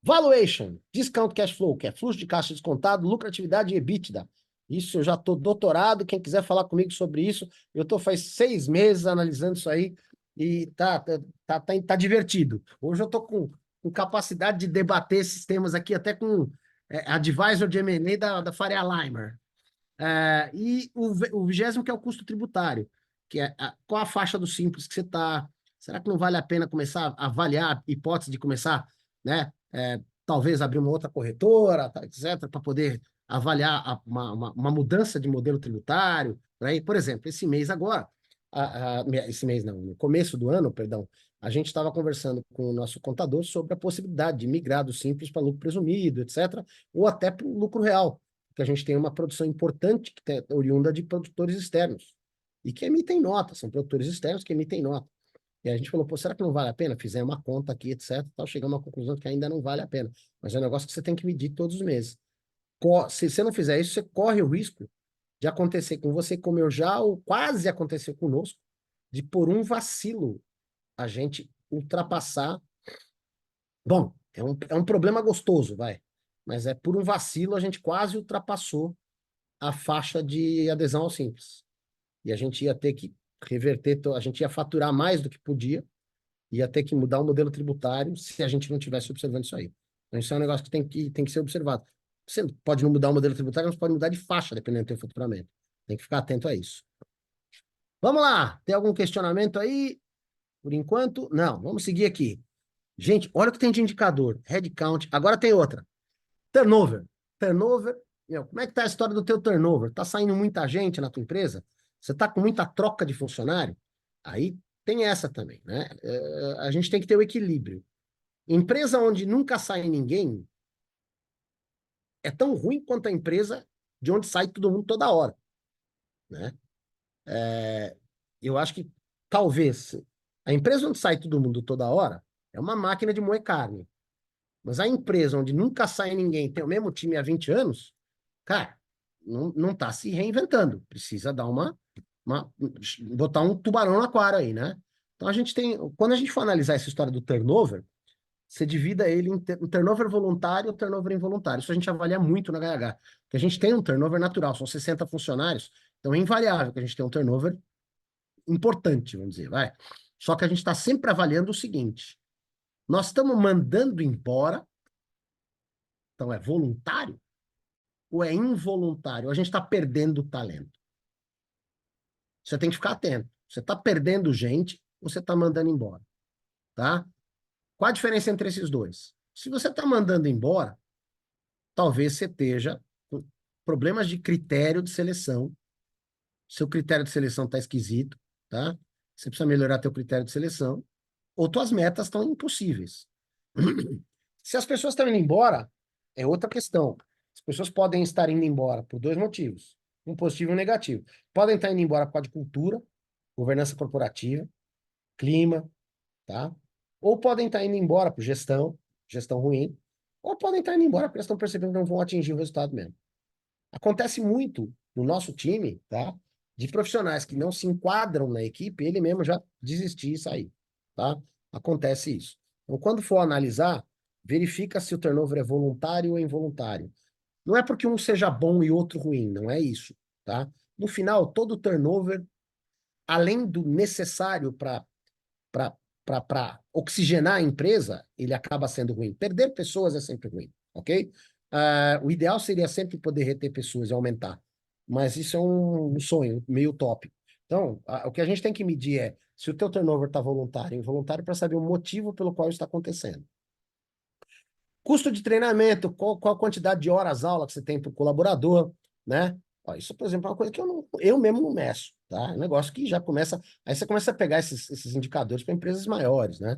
Valuation, discount cash flow, que é fluxo de caixa descontado, lucratividade e EBITDA. Isso eu já estou doutorado, quem quiser falar comigo sobre isso, eu estou faz 6 meses analisando isso aí e tá divertido. Hoje eu estou com capacidade de debater esses temas aqui até com advisor de M&A da Faria Limer. E o 20º, que é o custo tributário, que é qual a faixa do Simples que você está. Será que não vale a pena começar a avaliar a hipótese de começar, né? Talvez abrir uma outra corretora, etc., para poder avaliar uma mudança de modelo tributário. Né? Por exemplo, esse mês agora, esse mês não, no começo do ano, perdão, a gente estava conversando com o nosso contador sobre a possibilidade de migrar do Simples para lucro presumido, etc., ou até para o lucro real, porque a gente tem uma produção importante que é oriunda de produtores externos e que emitem nota, são produtores externos que emitem nota. E a gente falou, pô, será que não vale a pena? Fizemos uma conta aqui, etc. Tal, chegamos à conclusão que ainda não vale a pena. Mas é um negócio que você tem que medir todos os meses. Se você não fizer isso, você corre o risco de acontecer com você, como eu já, ou quase aconteceu conosco, de por um vacilo a gente ultrapassar. Bom, é um problema gostoso, vai. Mas é por um vacilo a gente quase ultrapassou a faixa de adesão ao Simples. E a gente ia ter que reverter, a gente ia faturar mais do que podia, ia ter que mudar o modelo tributário se a gente não tivesse observando isso aí. Então, isso é um negócio que tem que ser observado. Você pode não mudar o modelo tributário, mas pode mudar de faixa, dependendo do teu faturamento. Tem que ficar atento a isso. Vamos lá, tem algum questionamento aí? Por enquanto, não. Vamos seguir aqui. Gente, olha o que tem de indicador. Headcount. Agora tem outra. Turnover. Turnover. Como é que tá a história do teu turnover? Tá saindo muita gente na tua empresa? Você tá com muita troca de funcionário? Aí tem essa também, né? A gente tem que ter o equilíbrio. Empresa onde nunca sai ninguém é tão ruim quanto a empresa de onde sai todo mundo toda hora, né? Eu acho que talvez a empresa onde sai todo mundo toda hora é uma máquina de moer carne. Mas a empresa onde nunca sai ninguém, tem o mesmo time há 20 anos, cara, não tá se reinventando. Precisa dar botar um tubarão no aquário aí, né? Então a gente tem, quando a gente for analisar essa história do turnover, você divida ele em turnover voluntário e turnover involuntário. Isso a gente avalia muito na HH. Porque a gente tem um turnover natural, são 60 funcionários, então é invariável que a gente tem um turnover importante, vamos dizer, vai. Só que a gente está sempre avaliando o seguinte: nós estamos mandando embora, então é voluntário, ou é involuntário? A gente está perdendo talento. Você tem que ficar atento. Você está perdendo gente ou você está mandando embora, tá? Qual a diferença entre esses dois? Se você está mandando embora, talvez você esteja com problemas de critério de seleção. Seu critério de seleção está esquisito, tá? Você precisa melhorar teu critério de seleção, ou tuas metas estão impossíveis. Se as pessoas estão indo embora, é outra questão. As pessoas podem estar indo embora por dois motivos, um positivo e um negativo. Podem estar indo embora por causa de cultura, governança corporativa, clima, tá? Ou podem estar indo embora por gestão ruim, ou podem estar indo embora porque eles estão percebendo que não vão atingir o resultado mesmo. Acontece muito no nosso time, tá? De profissionais que não se enquadram na equipe, ele mesmo já desistir e sair, tá? Acontece isso. Então, quando for analisar, verifica se o turnover é voluntário ou involuntário. Não é porque um seja bom e outro ruim, não é isso, tá? No final, todo turnover, além do necessário para oxigenar a empresa, ele acaba sendo ruim. Perder pessoas é sempre ruim, ok? O ideal seria sempre poder reter pessoas e aumentar. Mas isso é um sonho meio utópico. Então, o que a gente tem que medir é se o teu turnover está voluntário ou involuntário para saber o motivo pelo qual isso está acontecendo. Custo de treinamento, qual a quantidade de horas aula que você tem para o colaborador, né? Ó, isso, por exemplo, é uma coisa que eu mesmo não meço, tá? É um negócio que já começa... Aí você começa a pegar esses indicadores para empresas maiores, né?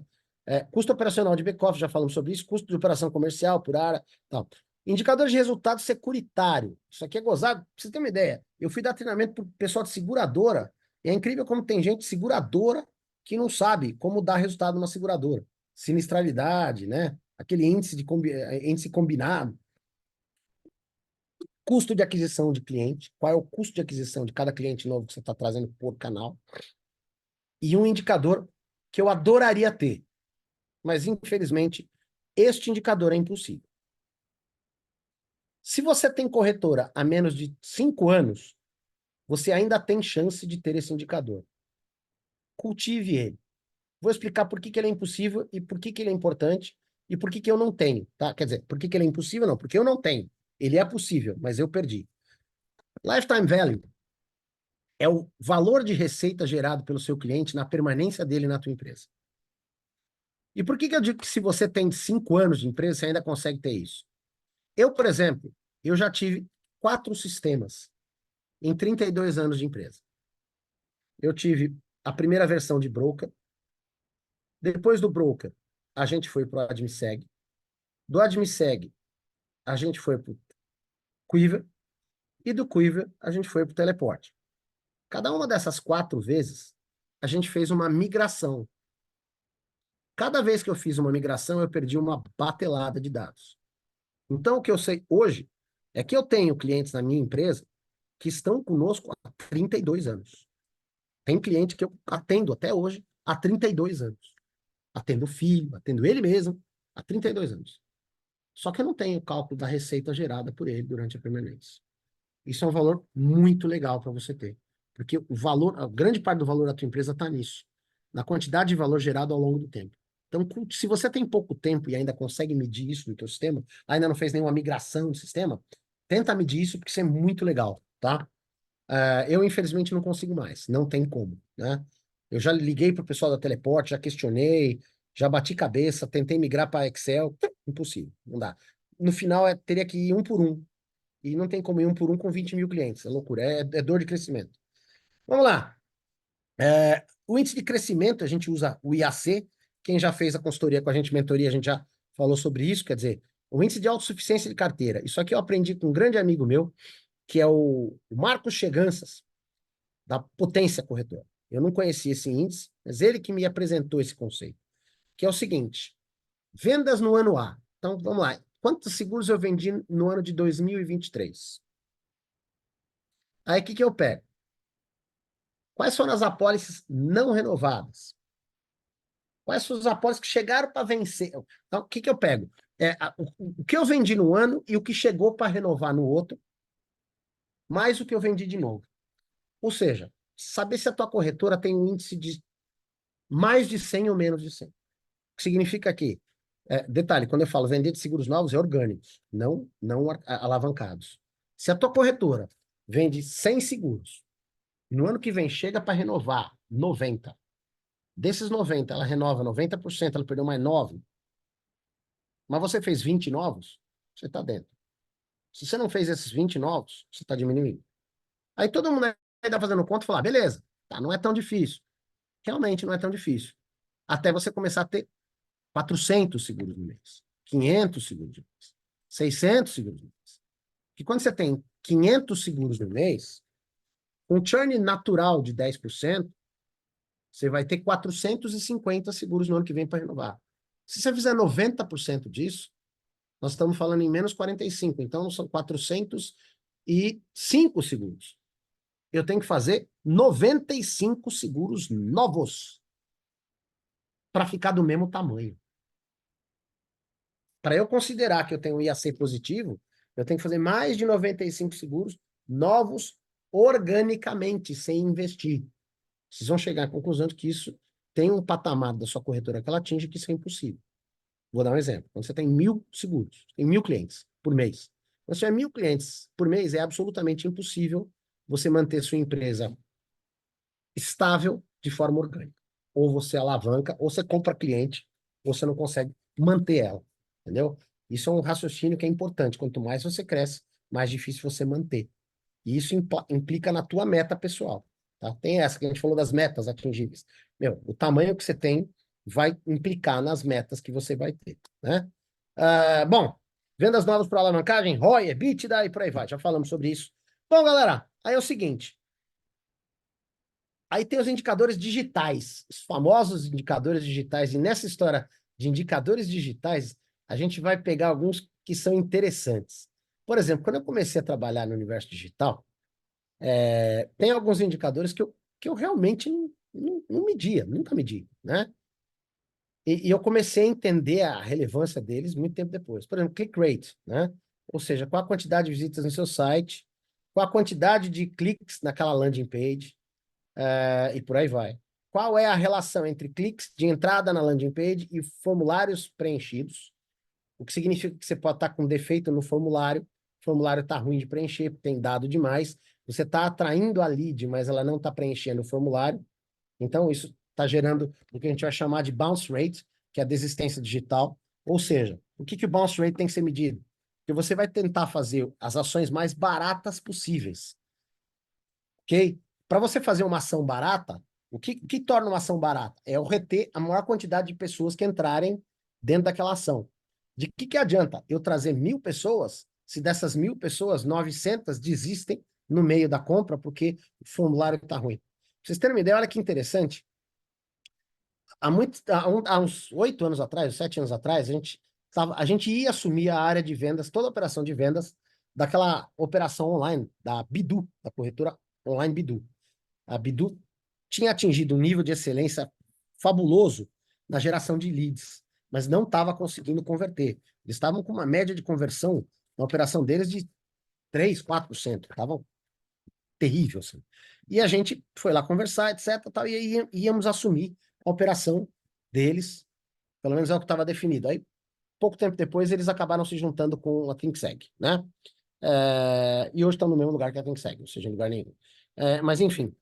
Custo operacional de back-office, já falamos sobre isso, custo de operação comercial por área, tal. Indicadores de resultado securitário. Isso aqui é gozado. Pra você ter uma ideia, eu fui dar treinamento para o pessoal de seguradora, e é incrível como tem gente seguradora que não sabe como dar resultado numa seguradora. Sinistralidade, né? Aquele índice combinado, custo de aquisição de cliente, qual é o custo de aquisição de cada cliente novo que você está trazendo por canal, e um indicador que eu adoraria ter, mas infelizmente este indicador é impossível. Se você tem corretora há menos de 5 anos, você ainda tem chance de ter esse indicador. Cultive ele. Vou explicar por que que ele é impossível e por que que ele é importante e por que que eu não tenho, tá? Quer dizer, por que que ele é impossível? Não, porque eu não tenho. Ele é possível, mas eu perdi. Lifetime Value é o valor de receita gerado pelo seu cliente na permanência dele na tua empresa. E por que que eu digo que se você tem 5 anos de empresa, você ainda consegue ter isso? Eu, por exemplo, eu já tive 4 sistemas em 32 anos de empresa. Eu tive a primeira versão de broker, depois do broker, a gente foi para o AdmiSeg, do AdmiSeg, a gente foi para o Quiver, e do Quiver, a gente foi para o Teleport. Cada uma dessas 4 vezes, a gente fez uma migração. Cada vez que eu fiz uma migração, eu perdi uma batelada de dados. Então, o que eu sei hoje é que eu tenho clientes na minha empresa que estão conosco há 32 anos. Tem cliente que eu atendo até hoje há 32 anos. Atendo o filho, atendo ele mesmo há 32 anos. Só que eu não tenho o cálculo da receita gerada por ele durante a permanência. Isso é um valor muito legal para você ter. Porque o valor, a grande parte do valor da tua empresa está nisso. Na quantidade de valor gerado ao longo do tempo. Então, se você tem pouco tempo e ainda consegue medir isso no teu sistema, ainda não fez nenhuma migração do sistema, tenta medir isso, porque isso é muito legal, tá? Eu, infelizmente, não consigo mais. Não tem como, né? Eu já liguei para o pessoal da Teleport, já questionei, já bati cabeça, tentei migrar para Excel. Impossível, não dá. No final, teria que ir um por um. E não tem como ir um por um com 20 mil clientes. É loucura, é dor de crescimento. Vamos lá. O índice de crescimento, a gente usa o IAC. Quem já fez a consultoria com a gente, mentoria, a gente já falou sobre isso. Quer dizer, o índice de autossuficiência de carteira. Isso aqui eu aprendi com um grande amigo meu, que é o Marcos Cheganças, da Potência Corretora. Eu não conhecia esse índice, mas ele que me apresentou esse conceito, que é o seguinte: vendas no ano A. Então, vamos lá. Quantos seguros eu vendi no ano de 2023? Aí, o que que eu pego? Quais foram as apólices não renovadas? Quais foram as apólices que chegaram para vencer? Então, o que que eu pego? O que eu vendi no ano e o que chegou para renovar no outro, mais o que eu vendi de novo. Ou seja, saber se a tua corretora tem um índice de mais de 100 ou menos de 100. O que significa que, detalhe, quando eu falo vender de seguros novos, é orgânicos, não alavancados. Se a tua corretora vende 100 seguros, no ano que vem chega para renovar 90, desses 90, ela renova 90%, ela perdeu mais 9, mas você fez 20 novos, você está dentro. Se você não fez esses 20 novos, você está diminuindo. Aí todo mundo aí está fazendo conta e fala, beleza, tá, não é tão difícil. Realmente não é tão difícil. Até você começar a ter 400 seguros no mês, 500 seguros no mês, 600 seguros no mês. E quando você tem 500 seguros no mês, com um churn natural de 10%, você vai ter 450 seguros no ano que vem para renovar. Se você fizer 90% disso, nós estamos falando em menos 45, então são 405 seguros. Eu tenho que fazer 95 seguros novos para ficar do mesmo tamanho. Para eu considerar que eu tenho um IAC positivo, eu tenho que fazer mais de 95 seguros novos organicamente, sem investir. Vocês vão chegar à conclusão de que isso tem um patamar da sua corretora que ela atinge que isso é impossível. Vou dar um exemplo. Quando você tem 1.000 seguros, tem 1.000 clientes por mês. Quando você tiver 1.000 clientes por mês, é absolutamente impossível você manter sua empresa estável de forma orgânica. Ou você alavanca, ou você compra cliente, ou você não consegue manter ela, entendeu? Isso é um raciocínio que é importante. Quanto mais você cresce, mais difícil você manter. E isso implica na tua meta pessoal, tá? Tem essa que a gente falou das metas atingíveis. Meu, o tamanho que você tem vai implicar nas metas que você vai ter, né? Bom, vendas novas para alavancagem, ROI, EBITDA e por aí vai. Já falamos sobre isso. Bom, galera, aí é o seguinte. Aí tem os indicadores digitais, os famosos indicadores digitais. E nessa história de indicadores digitais, a gente vai pegar alguns que são interessantes. Por exemplo, quando eu comecei a trabalhar no universo digital, tem alguns indicadores que eu realmente não media, nunca medi, né? E eu comecei a entender a relevância deles muito tempo depois. Por exemplo, click rate, né? Ou seja, qual a quantidade de visitas no seu site, qual a quantidade de cliques naquela landing page, e por aí vai. Qual é a relação entre cliques de entrada na landing page e formulários preenchidos? O que significa que você pode estar com defeito no formulário, o formulário está ruim de preencher, tem dado demais, você está atraindo a lead, mas ela não está preenchendo o formulário, então isso está gerando o que a gente vai chamar de bounce rate, que é a desistência digital, ou seja, o que o bounce rate tem que ser medido? Porque você vai tentar fazer as ações mais baratas possíveis, ok? Para você fazer uma ação barata, o que torna uma ação barata? É o reter a maior quantidade de pessoas que entrarem dentro daquela ação. De que adianta eu trazer 1.000 pessoas, se dessas 1.000 pessoas, 900 desistem no meio da compra porque o formulário está ruim? Pra vocês terem uma ideia, olha que interessante. Há uns 8 anos atrás, 7 anos atrás, a gente ia assumir a área de vendas, toda a operação de vendas daquela operação online, da Bidu, da corretora online Bidu. A Bidu tinha atingido um nível de excelência fabuloso na geração de leads, mas não estava conseguindo converter. Eles estavam com uma média de conversão na operação deles de 3, 4%. Estavam terrível, assim. E a gente foi lá conversar, etc, tal, e aí íamos assumir a operação deles, pelo menos é o que estava definido. Aí, pouco tempo depois, eles acabaram se juntando com a ThinkSeg, né? E hoje estão no mesmo lugar que a ThinkSeg, ou seja, em lugar nenhum. Mas, enfim,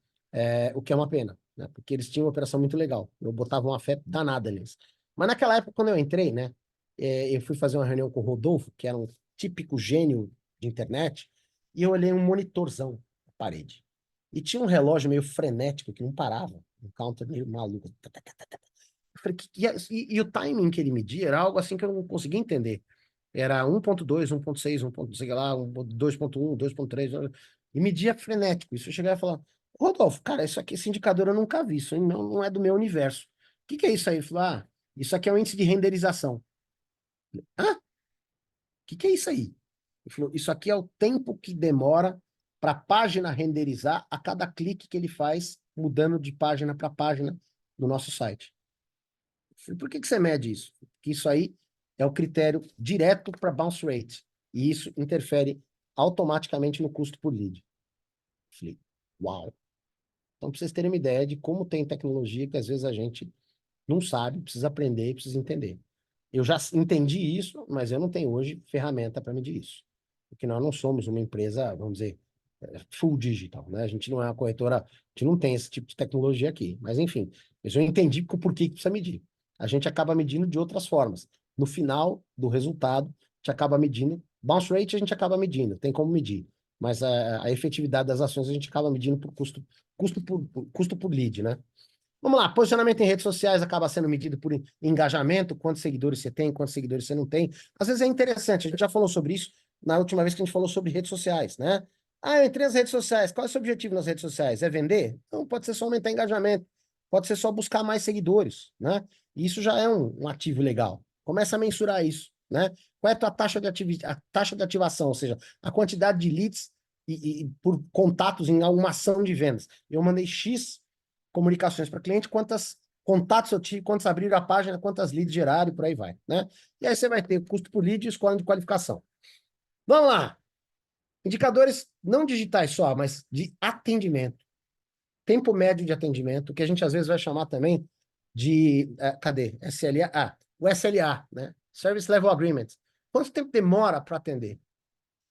o que é uma pena, né? Porque eles tinham uma operação muito legal. Eu botava uma fé danada neles. Mas naquela época, quando eu entrei, né? Eu fui fazer uma reunião com o Rodolfo, que era um típico gênio de internet, e eu olhei um monitorzão na parede. E tinha um relógio meio frenético que não parava, um counter meio maluco. Eu falei, e o timing que ele media era algo assim que eu não conseguia entender. Era 1.2, 1.6, 1. Sei lá, 2.1, 2.3, e media frenético. Isso eu chegava a falar, Rodolfo, cara, isso aqui, esse indicador eu nunca vi, isso aí não é do meu universo. O que é isso aí? Ele falou, isso aqui é um índice de renderização. Hã? O que é isso aí? Ele falou, isso aqui é o tempo que demora para a página renderizar a cada clique que ele faz, mudando de página para página no nosso site. Eu falei, por que você mede isso? Porque isso aí é o critério direto para bounce rate. E isso interfere automaticamente no custo por lead. Eu falei, uau! Então, para vocês terem uma ideia de como tem tecnologia que às vezes a gente não sabe, precisa aprender e precisa entender. Eu já entendi isso, mas eu não tenho hoje ferramenta para medir isso. Porque nós não somos uma empresa, vamos dizer, full digital, né? A gente não é uma corretora, a gente não tem esse tipo de tecnologia aqui. Mas, enfim, eu já entendi por que precisa medir. A gente acaba medindo de outras formas. No final do resultado, a gente acaba medindo. Bounce rate a gente acaba medindo, tem como medir. Mas a efetividade das ações a gente acaba medindo por custo por lead, né? Vamos lá, posicionamento em redes sociais acaba sendo medido por engajamento, quantos seguidores você tem, quantos seguidores você não tem. Às vezes é interessante, a gente já falou sobre isso na última vez que a gente falou sobre redes sociais, né? Eu entrei nas redes sociais, qual é o seu objetivo nas redes sociais? É vender? Não, pode ser só aumentar engajamento, pode ser só buscar mais seguidores, né? E isso já é um ativo legal. Começa a mensurar isso, né? Qual é a tua a taxa de ativação, ou seja, a quantidade de leads e por contatos em alguma ação de vendas. Eu mandei X comunicações para cliente, quantos contatos eu tive, quantos abriram a página, quantas leads geraram e por aí vai, né? E aí você vai ter custo por lead e escola de qualificação. Vamos lá. Indicadores não digitais só, mas de atendimento. Tempo médio de atendimento, que a gente às vezes vai chamar também de, cadê? SLA? O SLA, né? Service Level Agreement. Quanto tempo demora para atender?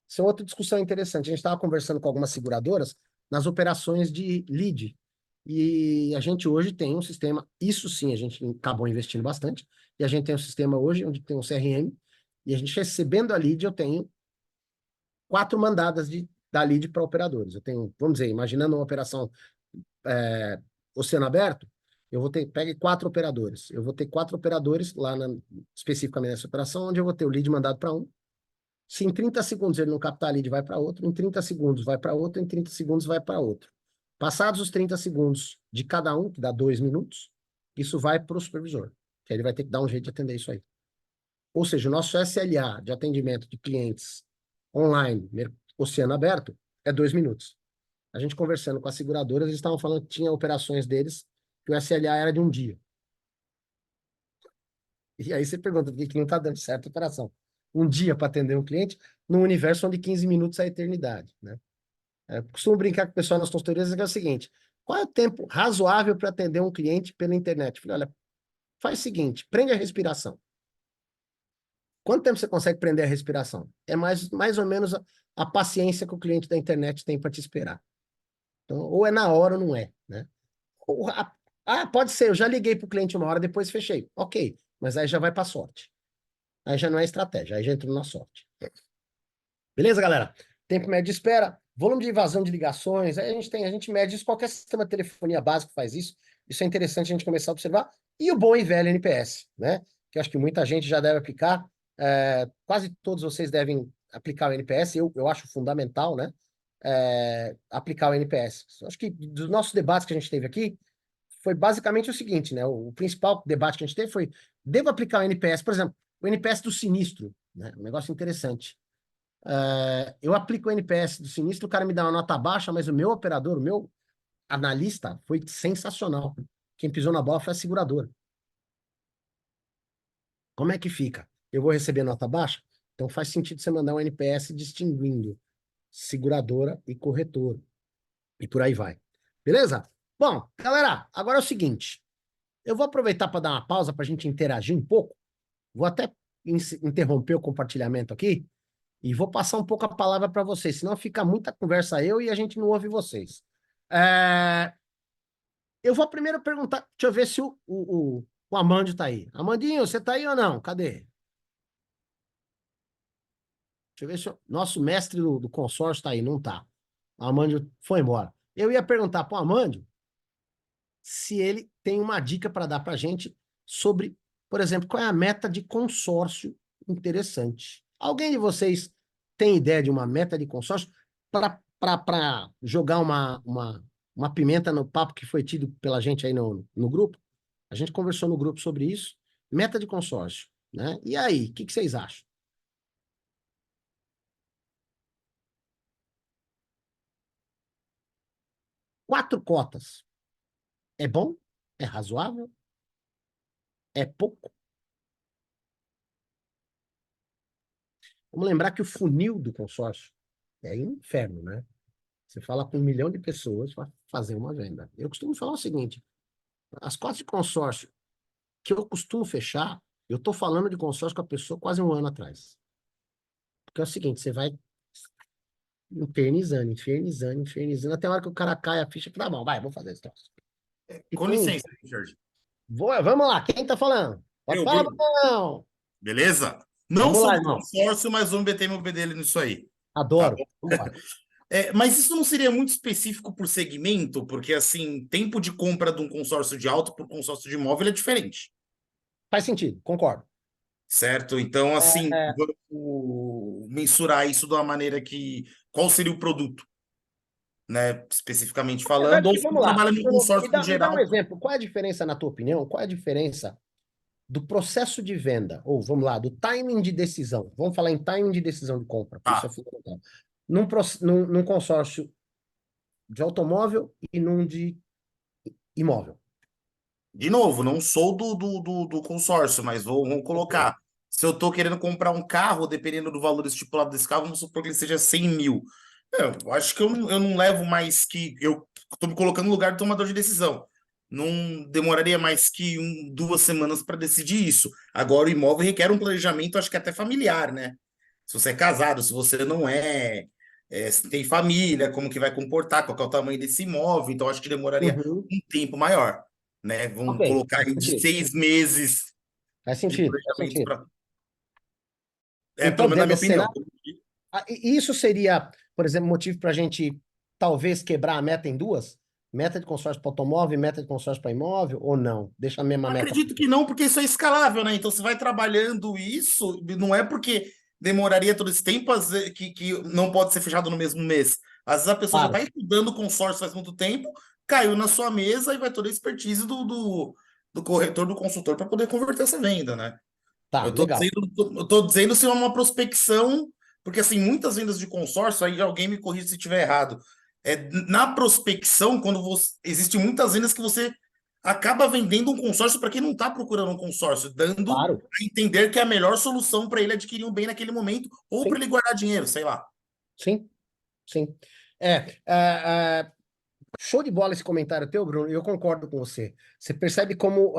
Isso é outra discussão interessante. A gente estava conversando com algumas seguradoras nas operações de lead. E a gente hoje tem um sistema, isso sim, a gente acabou investindo bastante, e a gente tem um sistema hoje onde tem um CRM, e a gente recebendo a lead, eu tenho 4 mandadas da lead para operadores. Eu tenho, vamos dizer, imaginando uma operação oceano aberto, eu vou ter, pegue 4 operadores. Eu vou ter 4 operadores lá, especificamente nessa operação, onde eu vou ter o lead mandado para um. Se em 30 segundos ele não captar a lead, vai para outro. Em 30 segundos vai para outro. Em 30 segundos vai para outro. Passados os 30 segundos de cada um, que dá 2 minutos, isso vai para o supervisor, que ele vai ter que dar um jeito de atender isso aí. Ou seja, o nosso SLA de atendimento de clientes online, oceano aberto, é 2 minutos. A gente conversando com as seguradoras, eles estavam falando que tinha operações deles que o SLA era de um dia. E aí você pergunta por que não está dando certo a operação. Um dia para atender um cliente, num universo onde 15 minutos é a eternidade, né? Eu costumo brincar com o pessoal nas consultorias que é o seguinte: qual é o tempo razoável para atender um cliente pela internet? Eu falei, olha, faz o seguinte, prende a respiração. Quanto tempo você consegue prender a respiração? É mais ou menos a paciência que o cliente da internet tem para te esperar. Então, ou é na hora ou não é, né? Pode ser, eu já liguei para o cliente 1 hora, depois fechei. Ok, mas aí já vai para sorte. Aí já não é estratégia, aí já entrou na sorte. Beleza, galera? Tempo médio de espera, volume de invasão de ligações, aí a gente mede isso, qualquer sistema de telefonia básico faz isso. Isso é interessante a gente começar a observar. E o bom e velho NPS, né? Que eu acho que muita gente já deve aplicar. Quase todos vocês devem aplicar o NPS, eu acho fundamental, né? Aplicar o NPS. Acho que dos nossos debates que a gente teve aqui, foi basicamente o seguinte, né? O principal debate que a gente teve foi: devo aplicar o NPS? Por exemplo, o NPS do sinistro, né? Um negócio interessante. Eu aplico o NPS do sinistro, o cara me dá uma nota baixa, mas o meu operador, o meu analista foi sensacional. Quem pisou na bola foi a seguradora. Como é que fica? Eu vou receber nota baixa? Então faz sentido você mandar um NPS distinguindo seguradora e corretora. E por aí vai. Beleza? Bom, galera, agora é o seguinte. Eu vou aproveitar para dar uma pausa para a gente interagir um pouco. Vou até interromper o compartilhamento aqui e vou passar um pouco a palavra para vocês, senão fica muita conversa eu e a gente não ouve vocês. Eu vou primeiro perguntar, deixa eu ver se o Amandio está aí. Amandinho, você está aí ou não? Cadê? Deixa eu ver se nosso mestre do consórcio está aí. Não está. O Amandio foi embora. Eu ia perguntar para o Amandio se ele tem uma dica para dar para a gente sobre, por exemplo, qual é a meta de consórcio interessante. Alguém de vocês tem ideia de uma meta de consórcio para jogar uma pimenta no papo que foi tido pela gente aí no grupo? A gente conversou no grupo sobre isso. Meta de consórcio, né? E aí, o que vocês acham? 4 cotas. É bom? É razoável? É pouco? Vamos lembrar que o funil do consórcio é um inferno, né? Você fala com 1 milhão de pessoas para fazer uma venda. Eu costumo falar o seguinte: as cotas de consórcio que eu costumo fechar, eu estou falando de consórcio com a pessoa quase 1 ano atrás. Porque é o seguinte, você vai infernizando, até a hora que o cara cai a ficha, tá bom, vai, vou fazer esse troço. Com licença, Richard. Vamos lá, quem tá falando? Pode falar, Bruno. não. Beleza? Não Vamos sou lá, do irmão. consórcio, mas vamos meter meu bedelho nisso aí. Tá Adoro. bom? Vambora. Mas isso não seria muito específico por segmento? Porque, assim, tempo de compra de um consórcio de auto por consórcio de imóvel é diferente. Faz sentido, concordo. Certo? Então, assim, É, vamos mensurar isso de uma maneira que... Qual seria o produto, né? Especificamente falando, apesar de ou que, se vamos você lá, trabalha no consórcio no me dá um geral. exemplo. Qual é a diferença, na tua opinião? Qual é a diferença do processo de venda? Ou, vamos lá, do timing de decisão. Vamos falar em timing de decisão de compra, porque isso é Tá. fundamental. Num consórcio de automóvel e num de imóvel. De novo, não sou do consórcio, mas vamos Ok. colocar. Se eu estou querendo comprar um carro, dependendo do valor estipulado desse carro, vamos supor que ele seja 100 mil. Eu acho que eu não levo mais que. Eu estou me colocando no lugar do tomador de decisão. Não demoraria mais que 2 semanas para decidir isso. Agora, o imóvel requer um planejamento, acho que até familiar, né? Se você é casado, se você não é. se tem família, como que vai comportar, qual que é o tamanho desse imóvel. Então, acho que demoraria Uhum. um tempo maior, né? Ok, Vamos colocar faz aí de sentido. 6 meses Faz de sentido, faz planejamento sentido. para. Pelo Então, menos na dentro minha desse opinião. cenário, e isso seria, por exemplo, motivo para a gente talvez quebrar a meta em duas? Meta de consórcio para automóvel e meta de consórcio para imóvel, ou não? Deixa a mesma meta. Acredito que não, porque isso é escalável, né? Então, você vai trabalhando isso, não é porque demoraria todo esse tempo que não pode ser fechado no mesmo mês. Às vezes a pessoa já está Claro, estudando o consórcio faz muito tempo, caiu na sua mesa e vai toda a expertise do corretor, do consultor, para poder converter essa venda, né? tá, legal. Eu tô dizendo se é uma prospecção, porque assim, muitas vendas de consórcio, aí alguém me corrige se estiver errado. Na prospecção, quando você, existem muitas vendas que você acaba vendendo um consórcio para quem não está procurando um consórcio, dando Claro, a entender que é a melhor solução para ele adquirir um bem naquele momento, ou para sim, ele guardar dinheiro, sei lá. sim, sim. Show de bola esse comentário teu, Bruno, e eu concordo com você. Você percebe como,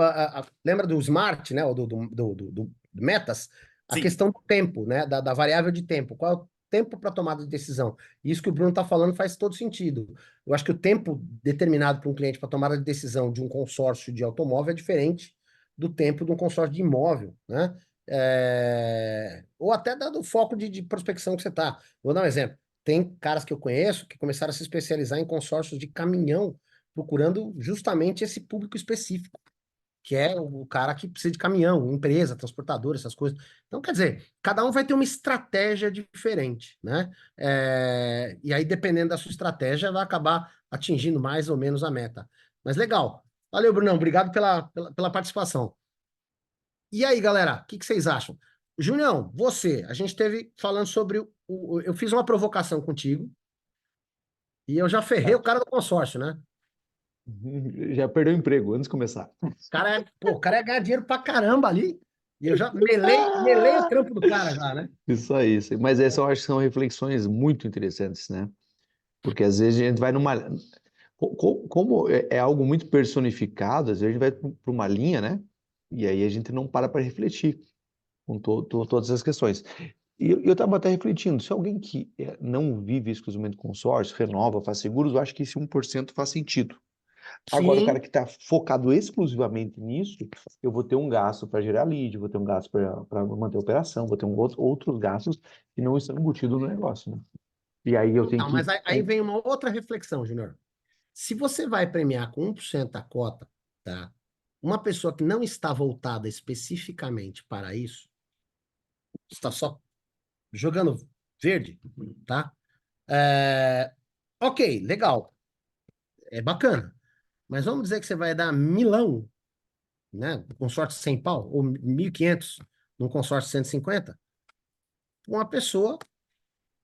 lembra do Smart, né, ou do Metas? A Sim. questão do tempo, né, da variável de tempo. Qual é o tempo para tomada de decisão? Isso que o Bruno está falando faz todo sentido. Eu acho que o tempo determinado para um cliente para tomada de decisão de um consórcio de automóvel é diferente do tempo de um consórcio de imóvel, né? Ou até do foco de prospecção que você está. Vou dar um exemplo. Tem caras que eu conheço que começaram a se especializar em consórcios de caminhão, procurando justamente esse público específico, que é o cara que precisa de caminhão, empresa, transportadora, essas coisas. Então, quer dizer, cada um vai ter uma estratégia diferente, né? E aí, dependendo da sua estratégia, vai acabar atingindo mais ou menos a meta. Mas legal. Valeu, Brunão. Obrigado pela participação. E aí, galera, o que vocês acham? Junião, você, a gente teve falando sobre eu fiz uma provocação contigo e eu já ferrei o Verdade. cara do consórcio, né? Já perdeu o emprego antes de começar. O cara ia ganhar dinheiro pra caramba ali. E eu já melei o trampo do cara já, né? Isso aí, isso aí. Mas essas eu acho que são reflexões muito interessantes, né? Porque às vezes a gente vai numa. Como é algo muito personificado, às vezes a gente vai para uma linha, né? E aí a gente não para refletir com todas as questões. E eu estava até refletindo, se alguém que não vive exclusivamente consórcio, renova, faz seguros, eu acho que esse 1% faz sentido. Agora, o cara Sim. que está focado exclusivamente nisso, eu vou ter um gasto para gerar lead, vou ter um gasto para manter a operação, vou ter outros gastos que não estão embutidos no negócio, né? E aí eu tenho Então, mas que. aí vem uma outra reflexão, Junior. Se você vai premiar com 1% da cota, tá? Uma pessoa que não está voltada especificamente para isso, está só jogando verde, tá? Ok, legal, é bacana. Mas vamos dizer que você vai dar milão, né? Um consórcio 100 pau, ou 1.500 num consórcio 150, pra uma pessoa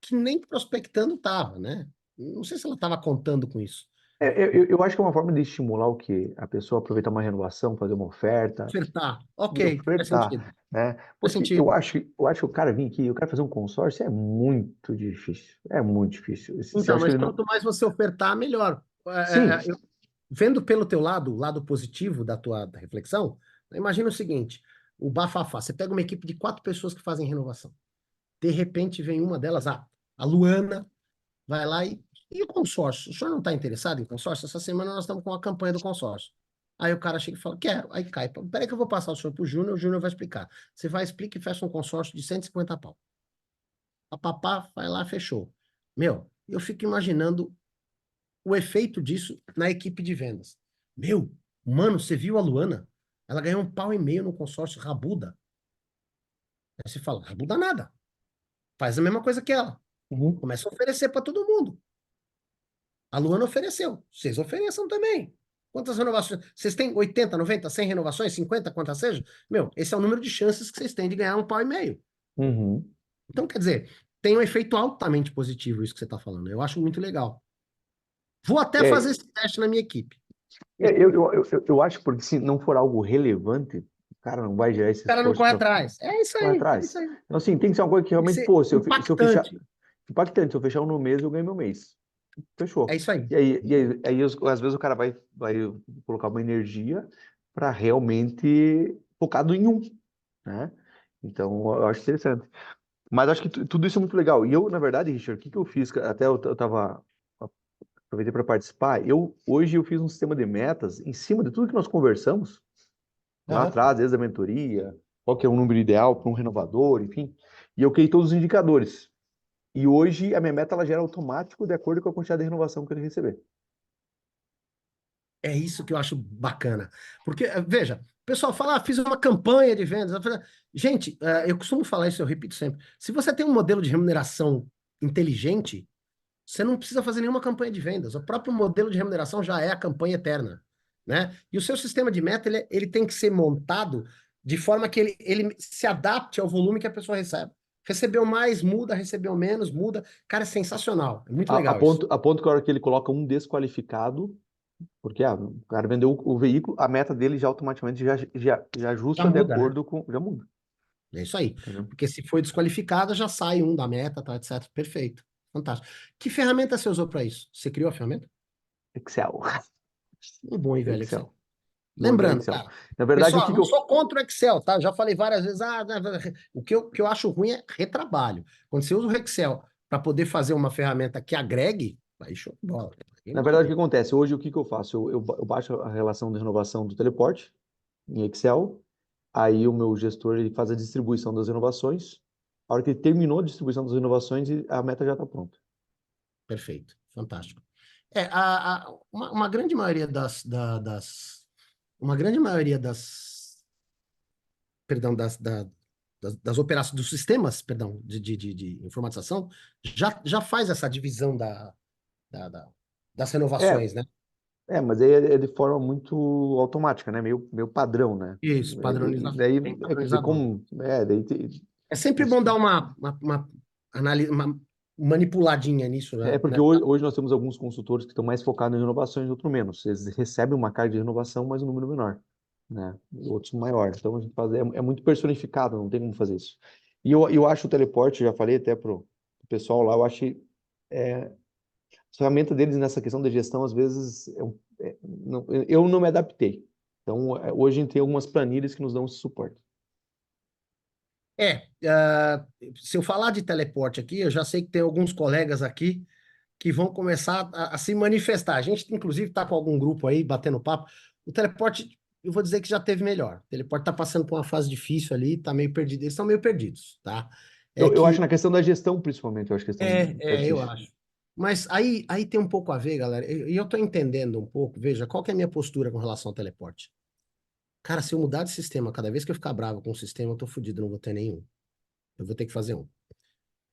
que nem prospectando estava, né? Não sei se ela estava contando com isso. Eu acho que é uma forma de estimular o quê? A pessoa aproveitar uma renovação, fazer uma oferta Ofertar. e Ok, faz ofertar, sentido. né? Faz Porque eu sentido. acho, eu acho que o cara vir aqui, o cara fazer um consórcio é muito difícil. É muito difícil. Você Então, acha que mas ele não. quanto mais você ofertar, melhor. Sim. Vendo pelo teu lado, o lado positivo da tua reflexão, imagina o seguinte: o bafafá. Você pega uma equipe de 4 pessoas que fazem renovação. De repente vem uma delas, a Luana, vai lá e o consórcio? O senhor não está interessado em consórcio? Essa semana nós estamos com a campanha do consórcio. Aí o cara chega e fala, quero. Aí cai. Peraí que eu vou passar o senhor para o Júnior vai explicar. Você vai, explica e fecha um consórcio de 150 pau. A papá vai lá, fechou. Meu, eu fico imaginando o efeito disso na equipe de vendas. Meu, mano, você viu a Luana? Ela ganhou 1,5 pau no consórcio rabuda. Aí você fala, rabuda nada. Faz a mesma coisa que ela. Uhum. Começa a oferecer para todo mundo. A Luana ofereceu. Vocês ofereçam também. Quantas renovações? Vocês têm 80, 90, 100 renovações, 50, quantas seja? Meu, esse é o número de chances que vocês têm de ganhar 1,5 pau. Uhum. Então, quer dizer, tem um efeito altamente positivo isso que você está falando. Eu acho muito legal. Vou até fazer É, esse teste na minha equipe. eu acho que porque se não for algo relevante, o cara não vai gerar O esse cara não esforço corre para atrás. É isso correr aí, é isso atrás. aí. Então, assim, tem que ser uma coisa que Tem que realmente, ser pô, se eu fechar. impactante. Impactante, se eu fechar um no mês, eu ganho meu mês. É Fechou. isso aí. Às vezes o cara vai colocar uma energia para realmente focado em um, né? Então, eu acho interessante. Mas acho que tudo isso é muito legal. E eu, na verdade, Richard, o que que eu fiz? Até eu tava, aproveitei para participar. Hoje eu fiz um sistema de metas em cima de tudo que nós conversamos lá Aham. atrás, desde a mentoria, qual que é o número ideal para um renovador, enfim. E eu criei todos os indicadores. E hoje a minha meta ela gera automático de acordo com a quantidade de renovação que ele receber. É isso que eu acho bacana. Porque, veja, o pessoal fala, fiz uma campanha de vendas. Gente, eu costumo falar isso, eu repito sempre. Se você tem um modelo de remuneração inteligente, você não precisa fazer nenhuma campanha de vendas. O próprio modelo de remuneração já é a campanha eterna, né? E o seu sistema de meta, ele tem que ser montado de forma que ele se adapte ao volume que a pessoa recebe. Recebeu mais, muda, recebeu menos, muda. Cara, é sensacional. É muito A legal isso. ponto, a ponto que a hora que ele coloca um desqualificado, porque o cara vendeu o veículo, a meta dele já automaticamente já Já ajusta de muda, né? acordo com. Já muda, É isso aí. entendeu? Porque se foi desqualificada, já sai um da meta, tá, etc. Perfeito. Fantástico. Que ferramenta você usou para isso? Você criou a ferramenta? Excel. Muito bom, hein, velho, Excel. Excel. Bom e velho Lembrando, Excel. cara, Na verdade, o pessoal, que que não eu. sou contra o Excel, tá? Já falei várias vezes, o que eu acho ruim é retrabalho. Quando você usa o Excel para poder fazer uma ferramenta que agregue, aí show de bola. Aí Na verdade, o que maravilha. acontece? Hoje, o que que eu faço? Eu baixo a relação de renovação do teleporte em Excel, aí o meu gestor ele faz a distribuição das renovações. A hora que ele terminou a distribuição das renovações, a meta já está pronta. Perfeito. Fantástico. Uma grande maioria uma grande maioria perdão, das operações, dos sistemas, perdão, de informatização, já faz essa divisão da- da- das É, renovações, né? mas aí é de forma muito automática, né? Meio padrão, né? Isso, padronizado, Daí, bem quer dizer, padronizado. como. Daí É sempre bom dar uma manipuladinha nisso, é né? porque hoje nós temos alguns consultores que estão mais focados em renovações, outros menos. Eles recebem uma carga de renovação, mas um número menor, né? Outros maior. Então a gente faz, é muito personificado, não tem como fazer isso. E eu acho o teleporte, já falei até pro pessoal lá, eu acho é, a ferramenta deles nessa questão da gestão, às vezes, eu não me adaptei. Então, hoje a gente tem algumas planilhas que nos dão esse suporte. Se eu falar de teleporte aqui, eu já sei que tem alguns colegas aqui que vão começar a se manifestar. A gente, inclusive, está com algum grupo aí batendo papo. O teleporte, eu vou dizer que já teve melhor. O teleporte está passando por uma fase difícil ali, está meio perdido. Eles estão meio perdidos, tá? É Eu acho que, na questão da gestão, principalmente, eu acho que tá eu difícil. acho. Mas aí tem um pouco a ver, galera. E eu estou entendendo um pouco. Veja, qual que é a minha postura com relação ao teleporte? Cara, se eu mudar de sistema, cada vez que eu ficar bravo com o sistema, eu tô fudido, não vou ter nenhum. Eu vou ter que fazer um.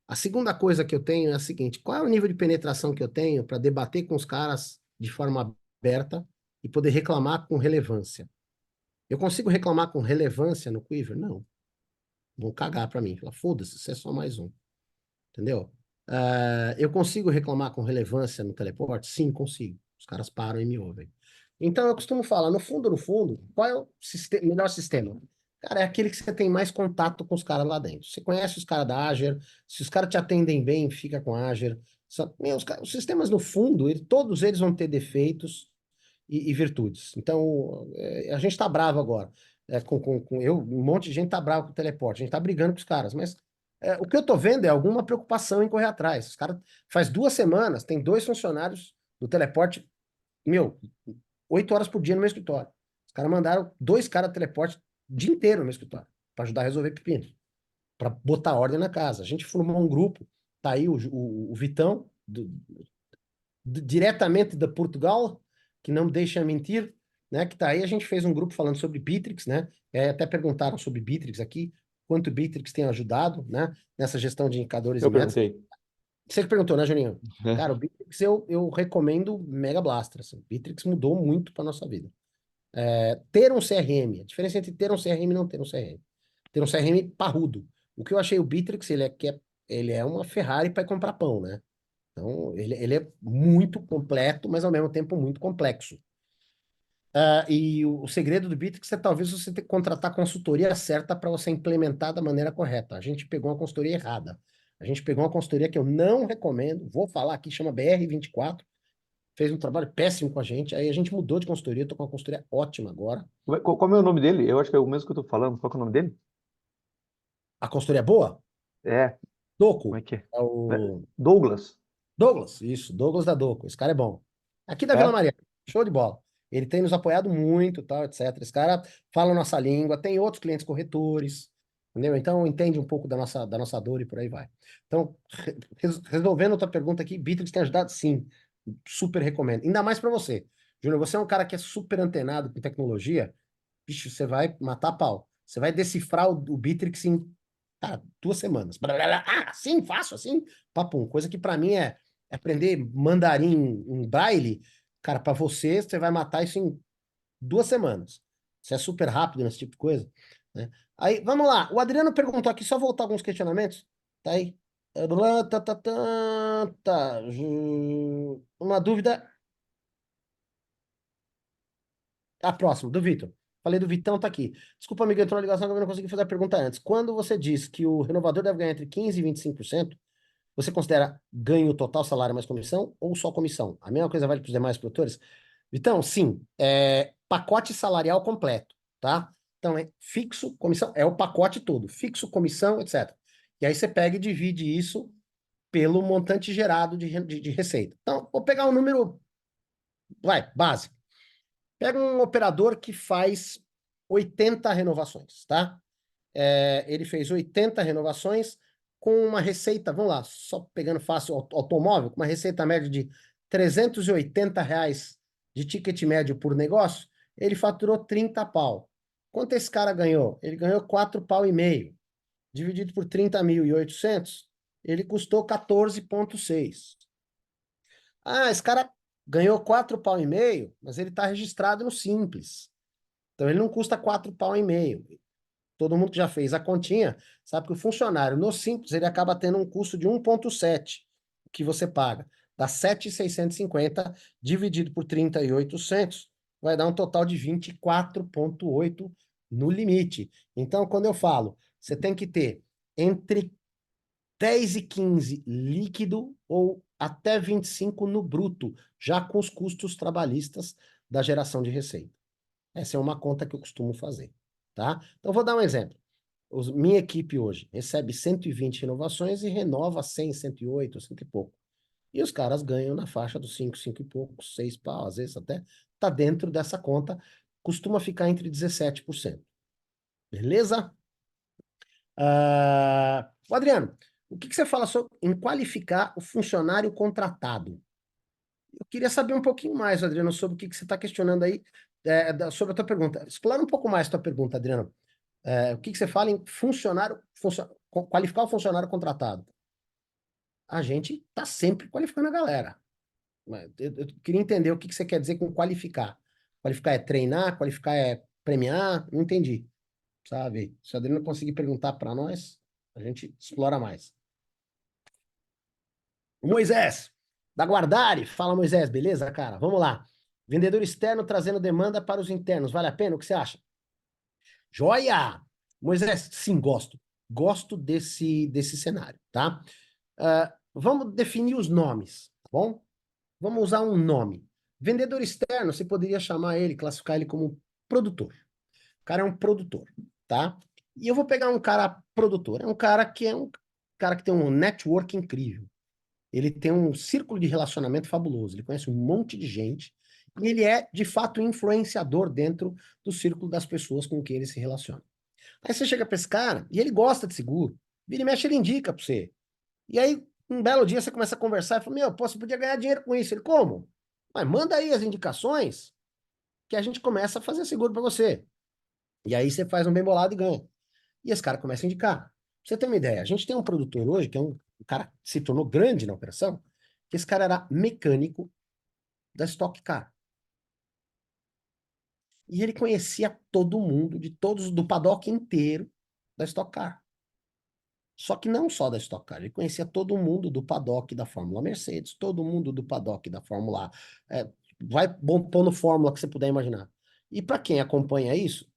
A segunda coisa que eu tenho é a seguinte: qual é o nível de penetração que eu tenho para debater com os caras de forma aberta e poder reclamar com relevância? Eu consigo reclamar com relevância no Quiver? Não. Vão cagar para mim. Falar, foda-se, você é só mais um. Entendeu? Eu consigo reclamar com relevância no teleporte? Sim, consigo. Os caras param e me ouvem. Então, eu costumo falar, no fundo, qual é o melhor sistema? Cara, é aquele que você tem mais contato com os caras lá dentro. Você conhece os caras da Azure, se os caras te atendem bem, fica com a Azure. Os sistemas, no fundo, todos eles vão ter defeitos e virtudes. Então, a gente tá bravo agora. Um monte de gente tá bravo com o teleporte, a gente tá brigando com os caras, mas o que eu tô vendo é alguma preocupação em correr atrás. Os caras, faz 2 semanas, tem 2 funcionários do teleporte, meu, 8 horas por dia no meu escritório. Os caras mandaram 2 caras de teleporte o dia inteiro no meu escritório, para ajudar a resolver pepino, para botar ordem na casa. A gente formou um grupo, tá aí o Vitão, diretamente da Portugal, que não me deixa mentir, né? Que tá aí, a gente fez um grupo falando sobre Bittrex, né? Até perguntaram sobre Bittrex aqui, quanto o Bittrex tem ajudado, né? Nessa gestão de indicadores e Eu metas. perguntei. Você que perguntou, né, Juninho? Né? Cara, o Bittrex eu recomendo Mega Blaster. Assim. O Bittrex mudou muito para nossa vida. Ter um CRM, a diferença entre ter um CRM e não ter um CRM. Ter um CRM parrudo. O que eu achei o Bittrex, ele é uma Ferrari para comprar pão, né? Então, ele é muito completo, mas ao mesmo tempo muito complexo. E o segredo do Bittrex é talvez você ter que contratar a consultoria certa para você implementar da maneira correta. A gente pegou uma consultoria errada. A gente pegou uma consultoria que eu não recomendo, vou falar aqui, chama BR24, fez um trabalho péssimo com a gente, aí a gente mudou de consultoria, estou com uma consultoria ótima agora. Qual é o nome dele? Eu acho que é o mesmo que eu tô falando. Qual que é o nome dele? A consultoria é boa? É, como Doco. é que é? É o Douglas. Douglas, isso, Douglas da Doco. Esse cara é bom. Aqui da Vila É? Maria, show de bola. Ele tem nos apoiado muito, tal, etc. Esse cara fala a nossa língua, tem outros clientes corretores, entendeu? Então entende um pouco da nossa dor e por aí vai. Então, resolvendo outra pergunta aqui, Bittrex tem ajudado? Sim, super recomendo. Ainda mais para você. Júnior, você é um cara que é super antenado com tecnologia, bicho, você vai matar pau. Você vai decifrar o Bittrex em 2 semanas. Blá, blá, blá. Ah, sim, faço assim. Papum. Coisa que para mim é aprender mandarim em braille. Cara, para você, você vai matar isso em 2 semanas. Você é super rápido nesse tipo de coisa, né? Aí, vamos lá. O Adriano perguntou aqui, só voltar alguns questionamentos. Tá aí. Tá, tá, tá, tá. Uma dúvida. A próxima, do Vitor. Falei do Vitão, tá aqui. Desculpa, amigo, entrou na ligação que eu não consegui fazer a pergunta antes. Quando você diz que o renovador deve ganhar entre 15% e 25%, você considera ganho total, salário mais comissão ou só comissão? A mesma coisa vale para os demais produtores? Vitão, sim. É pacote salarial completo, tá? Então, é fixo, comissão, é o pacote todo. Fixo, comissão, etc. E aí você pega e divide isso pelo montante gerado de receita. Então, vou pegar um número, vai, básico. Pega um operador que faz 80 renovações, tá? Ele fez 80 renovações com uma receita, vamos lá, só pegando fácil automóvel, com uma receita média de R$ 380 de ticket médio por negócio, ele faturou 30 pau. Quanto esse cara ganhou? Ele ganhou 4 pau e meio. Dividido por 30.800, ele custou 14,6. Ah, esse cara ganhou 4 pau e meio, mas ele está registrado no Simples. Então ele não custa 4 pau e meio. Todo mundo que já fez a continha sabe que o funcionário no Simples ele acaba tendo um custo de 1,7 que você paga. Dá 7.650 dividido por 30.800 vai dar um total de 24,8 no limite. Então, quando eu falo, você tem que ter entre 10 e 15 líquido ou até 25 no bruto, já com os custos trabalhistas da geração de receita. Essa é uma conta que eu costumo fazer, tá? Então, vou dar um exemplo. Minha equipe hoje recebe 120 renovações e renova 100, 108, 100 e pouco. E os caras ganham na faixa dos 5, 5 e pouco, 6 pau, às vezes até tá dentro dessa conta, costuma ficar entre 17%. Beleza? Adriano, o que você fala em qualificar o funcionário contratado? Eu queria saber um pouquinho mais, Adriano, sobre o que você está questionando aí, sobre a tua pergunta. Explana um pouco mais a tua pergunta, Adriano. O que você fala em qualificar o funcionário contratado? A gente está sempre qualificando a galera. Eu queria entender o que você quer dizer com qualificar. Qualificar é treinar, qualificar é premiar? Não entendi, sabe? Se o Adriano conseguir perguntar para nós, a gente explora mais. O Moisés, da Guardari. Fala, Moisés, beleza, cara? Vamos lá. Vendedor externo trazendo demanda para os internos. Vale a pena? O que você acha? Joia! Moisés, sim, gosto. Gosto desse cenário, tá? Vamos definir os nomes, tá bom? Vamos usar um nome. Vendedor externo, você poderia chamar ele, classificar ele como produtor. O cara é um produtor, tá? E eu vou pegar um cara produtor. É um cara que tem um network incrível. Ele tem um círculo de relacionamento fabuloso. Ele conhece um monte de gente e ele é, de fato, influenciador dentro do círculo das pessoas com quem ele se relaciona. Aí você chega para esse cara e ele gosta de seguro. Vira e mexe, ele indica para você. E aí, um belo dia, você começa a conversar e fala, meu, pô, você podia ganhar dinheiro com isso. Ele, como? Mas manda aí as indicações que a gente começa a fazer seguro para você. E aí você faz um bem bolado e ganha. E esse cara começa a indicar. Pra você ter uma ideia, a gente tem um produtor hoje, que é um cara que se tornou grande na operação, que esse cara era mecânico da Stock Car. E ele conhecia todo mundo, de todos, do paddock inteiro da Stock Car. Só que não só da Stock Car, ele conhecia todo mundo do paddock da Fórmula Mercedes, todo mundo do paddock da Fórmula A. Vai pondo fórmula que você puder imaginar. E para quem acompanha isso,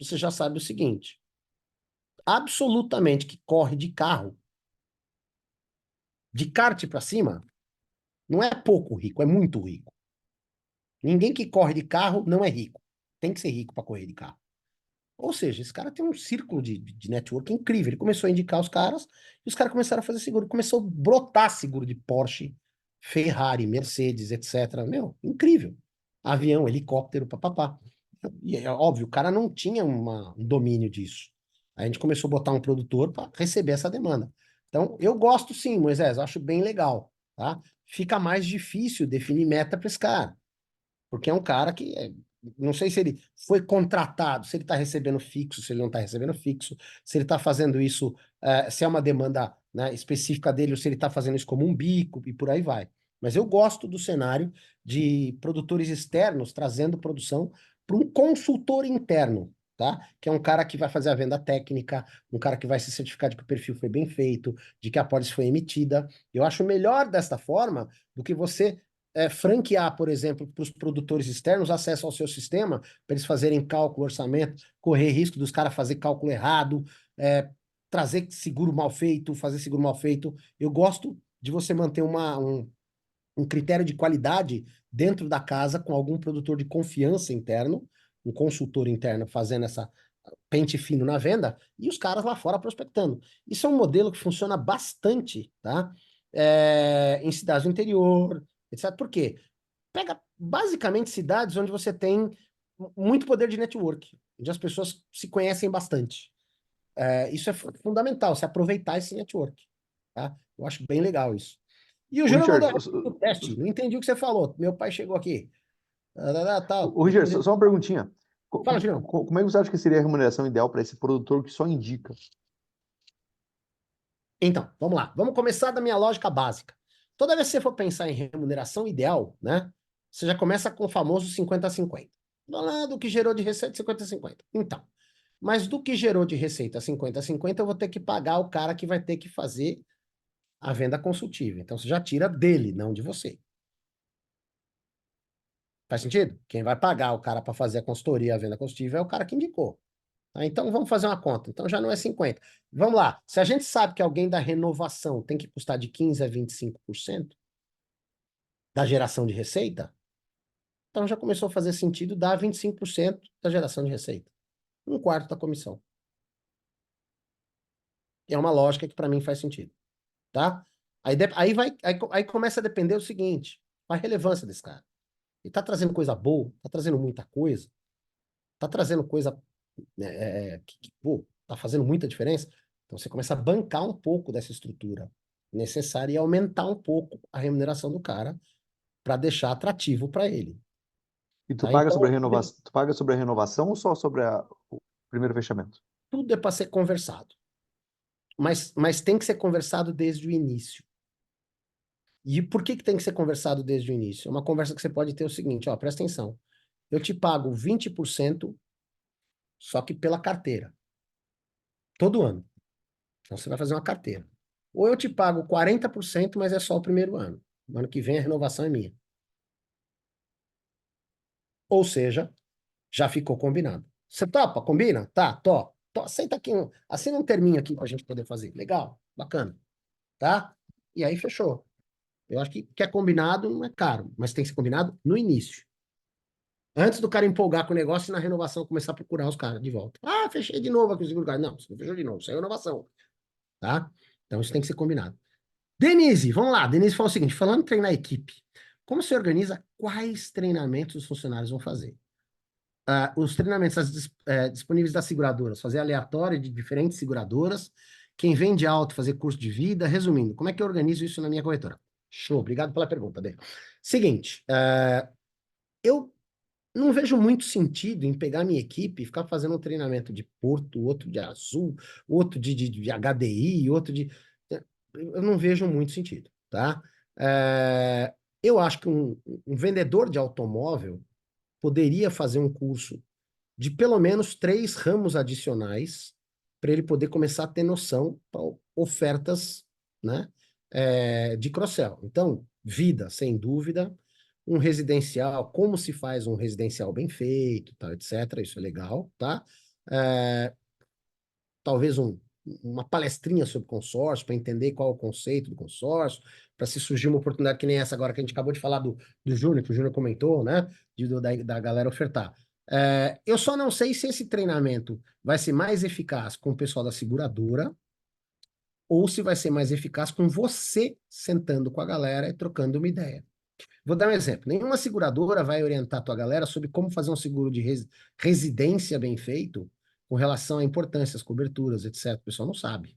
você já sabe o seguinte: absolutamente que corre de carro, de kart para cima, não é pouco rico, é muito rico. Ninguém que corre de carro não é rico. Tem que ser rico para correr de carro. Ou seja, esse cara tem um círculo de network incrível. Ele começou a indicar os caras e os caras começaram a fazer seguro. Começou a brotar seguro de Porsche, Ferrari, Mercedes, etc. Meu, incrível. Avião, helicóptero, papapá. E é óbvio, o cara não tinha um domínio disso. Aí a gente começou a botar um produtor para receber essa demanda. Então, eu gosto sim, Moisés, eu acho bem legal, tá? Fica mais difícil definir meta para esse cara, porque é um cara que não sei se ele foi contratado, se ele está recebendo fixo, se ele não está recebendo fixo, se ele está fazendo isso, se é uma demanda, né, específica dele, ou se ele está fazendo isso como um bico e por aí vai. Mas eu gosto do cenário de produtores externos trazendo produção para um consultor interno, tá? Que é um cara que vai fazer a venda técnica, um cara que vai se certificar de que o perfil foi bem feito, de que a pólice foi emitida. Eu acho melhor desta forma do que você franquear, por exemplo, para os produtores externos acesso ao seu sistema, para eles fazerem cálculo, orçamento, correr risco dos caras fazer cálculo errado, trazer seguro mal feito, fazer seguro mal feito. Eu gosto de você manter um critério de qualidade dentro da casa com algum produtor de confiança interno, um consultor interno fazendo essa pente fino na venda e os caras lá fora prospectando. Isso é um modelo que funciona bastante, tá? Em cidades do interior, etc. Por quê? Pega basicamente cidades onde você tem muito poder de network, onde as pessoas se conhecem bastante. Isso é fundamental, se aproveitar esse network, tá? Eu acho bem legal isso. E o O Júnior Richard, mandou o teste. Não entendi o que você falou. Meu pai chegou aqui. Tal. o Richard, só uma perguntinha. Fala, Júnior. Como é que você acha que seria a remuneração ideal para esse produtor que só indica? Então, vamos lá. Vamos começar da minha lógica básica. Toda vez que você for pensar em remuneração ideal, né? Você já começa com o famoso 50-50. Lá do que gerou de receita, 50-50. Então, mas do que gerou de receita 50-50, eu vou ter que pagar o cara que vai ter que fazer a venda consultiva. Então, você já tira dele, não de você. Faz sentido? Quem vai pagar o cara para fazer a consultoria, a venda consultiva, é o cara que indicou. Tá? Então, vamos fazer uma conta. Então, já não é 50. Vamos lá. Se a gente sabe que alguém da renovação tem que custar de 15% a 25% da geração de receita, então já começou a fazer sentido dar 25% da geração de receita. Um quarto da comissão. É uma lógica que para mim faz sentido. Tá? Aí começa a depender do seguinte, a relevância desse cara. Ele tá trazendo coisa boa, tá trazendo muita coisa, tá trazendo coisa pô, tá fazendo muita diferença. Então você começa a bancar um pouco dessa estrutura necessária e aumentar um pouco a remuneração do cara para deixar atrativo para ele. E tu Tá? paga Então, sobre a renovação, tu paga sobre a renovação ou só sobre o primeiro fechamento? tudo é para ser conversado. Mas tem que ser conversado desde o início. E por que tem que ser conversado desde o início? É uma conversa que você pode ter o seguinte, ó, presta atenção. Eu te pago 20% só que pela carteira. Todo ano. Então você vai fazer uma carteira. Ou eu te pago 40%, mas é só o primeiro ano. No ano que vem a renovação é minha. Ou seja, já ficou combinado. Você topa? Combina? Tá, Aceita aqui, assina um terminho aqui pra gente poder fazer. Legal, bacana. Tá? E aí fechou. Eu acho que é combinado não é caro, mas tem que ser combinado no início. Antes do cara empolgar com o negócio e na renovação começar a procurar os caras de volta. Ah, fechei de novo aqui o seguro. Não, você não fechou de novo, isso é renovação. Tá? Então isso tem que ser combinado. Denise, vamos lá. Denise falou o seguinte: falando em treinar a equipe, como se organiza quais treinamentos os funcionários vão fazer? Os treinamentos disponíveis das seguradoras, fazer aleatório de diferentes seguradoras, quem vende alto, fazer curso de vida. Resumindo, como é que eu organizo isso na minha corretora? Show, obrigado pela pergunta, Dê. Seguinte, eu não vejo muito sentido em pegar minha equipe e ficar fazendo um treinamento de Porto, outro de Azul, outro de HDI, outro de... Eu não vejo muito sentido, tá? Eu acho que um vendedor de automóvel poderia fazer um curso de pelo menos 3 ramos adicionais para ele poder começar a ter noção para ofertas, né, de cross-sell. Então, vida, sem dúvida, um residencial, como se faz um residencial bem feito, tá, etc. Isso é legal, tá? Talvez uma palestrinha sobre consórcio, para entender qual é o conceito do consórcio, para se surgir uma oportunidade que nem essa agora que a gente acabou de falar do Júnior, que o Júnior comentou, né? Da galera ofertar. Eu só não sei se esse treinamento vai ser mais eficaz com o pessoal da seguradora ou se vai ser mais eficaz com você sentando com a galera e trocando uma ideia. Vou dar um exemplo. Nenhuma seguradora vai orientar a tua galera sobre como fazer um seguro de residência bem feito com relação à importância, às coberturas, etc. O pessoal não sabe,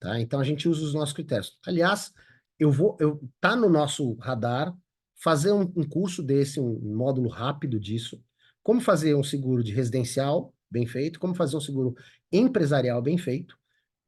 tá? Então a gente usa os nossos critérios. Aliás, tá no nosso radar fazer um curso desse, um módulo rápido disso, como fazer um seguro de residencial bem feito, como fazer um seguro empresarial bem feito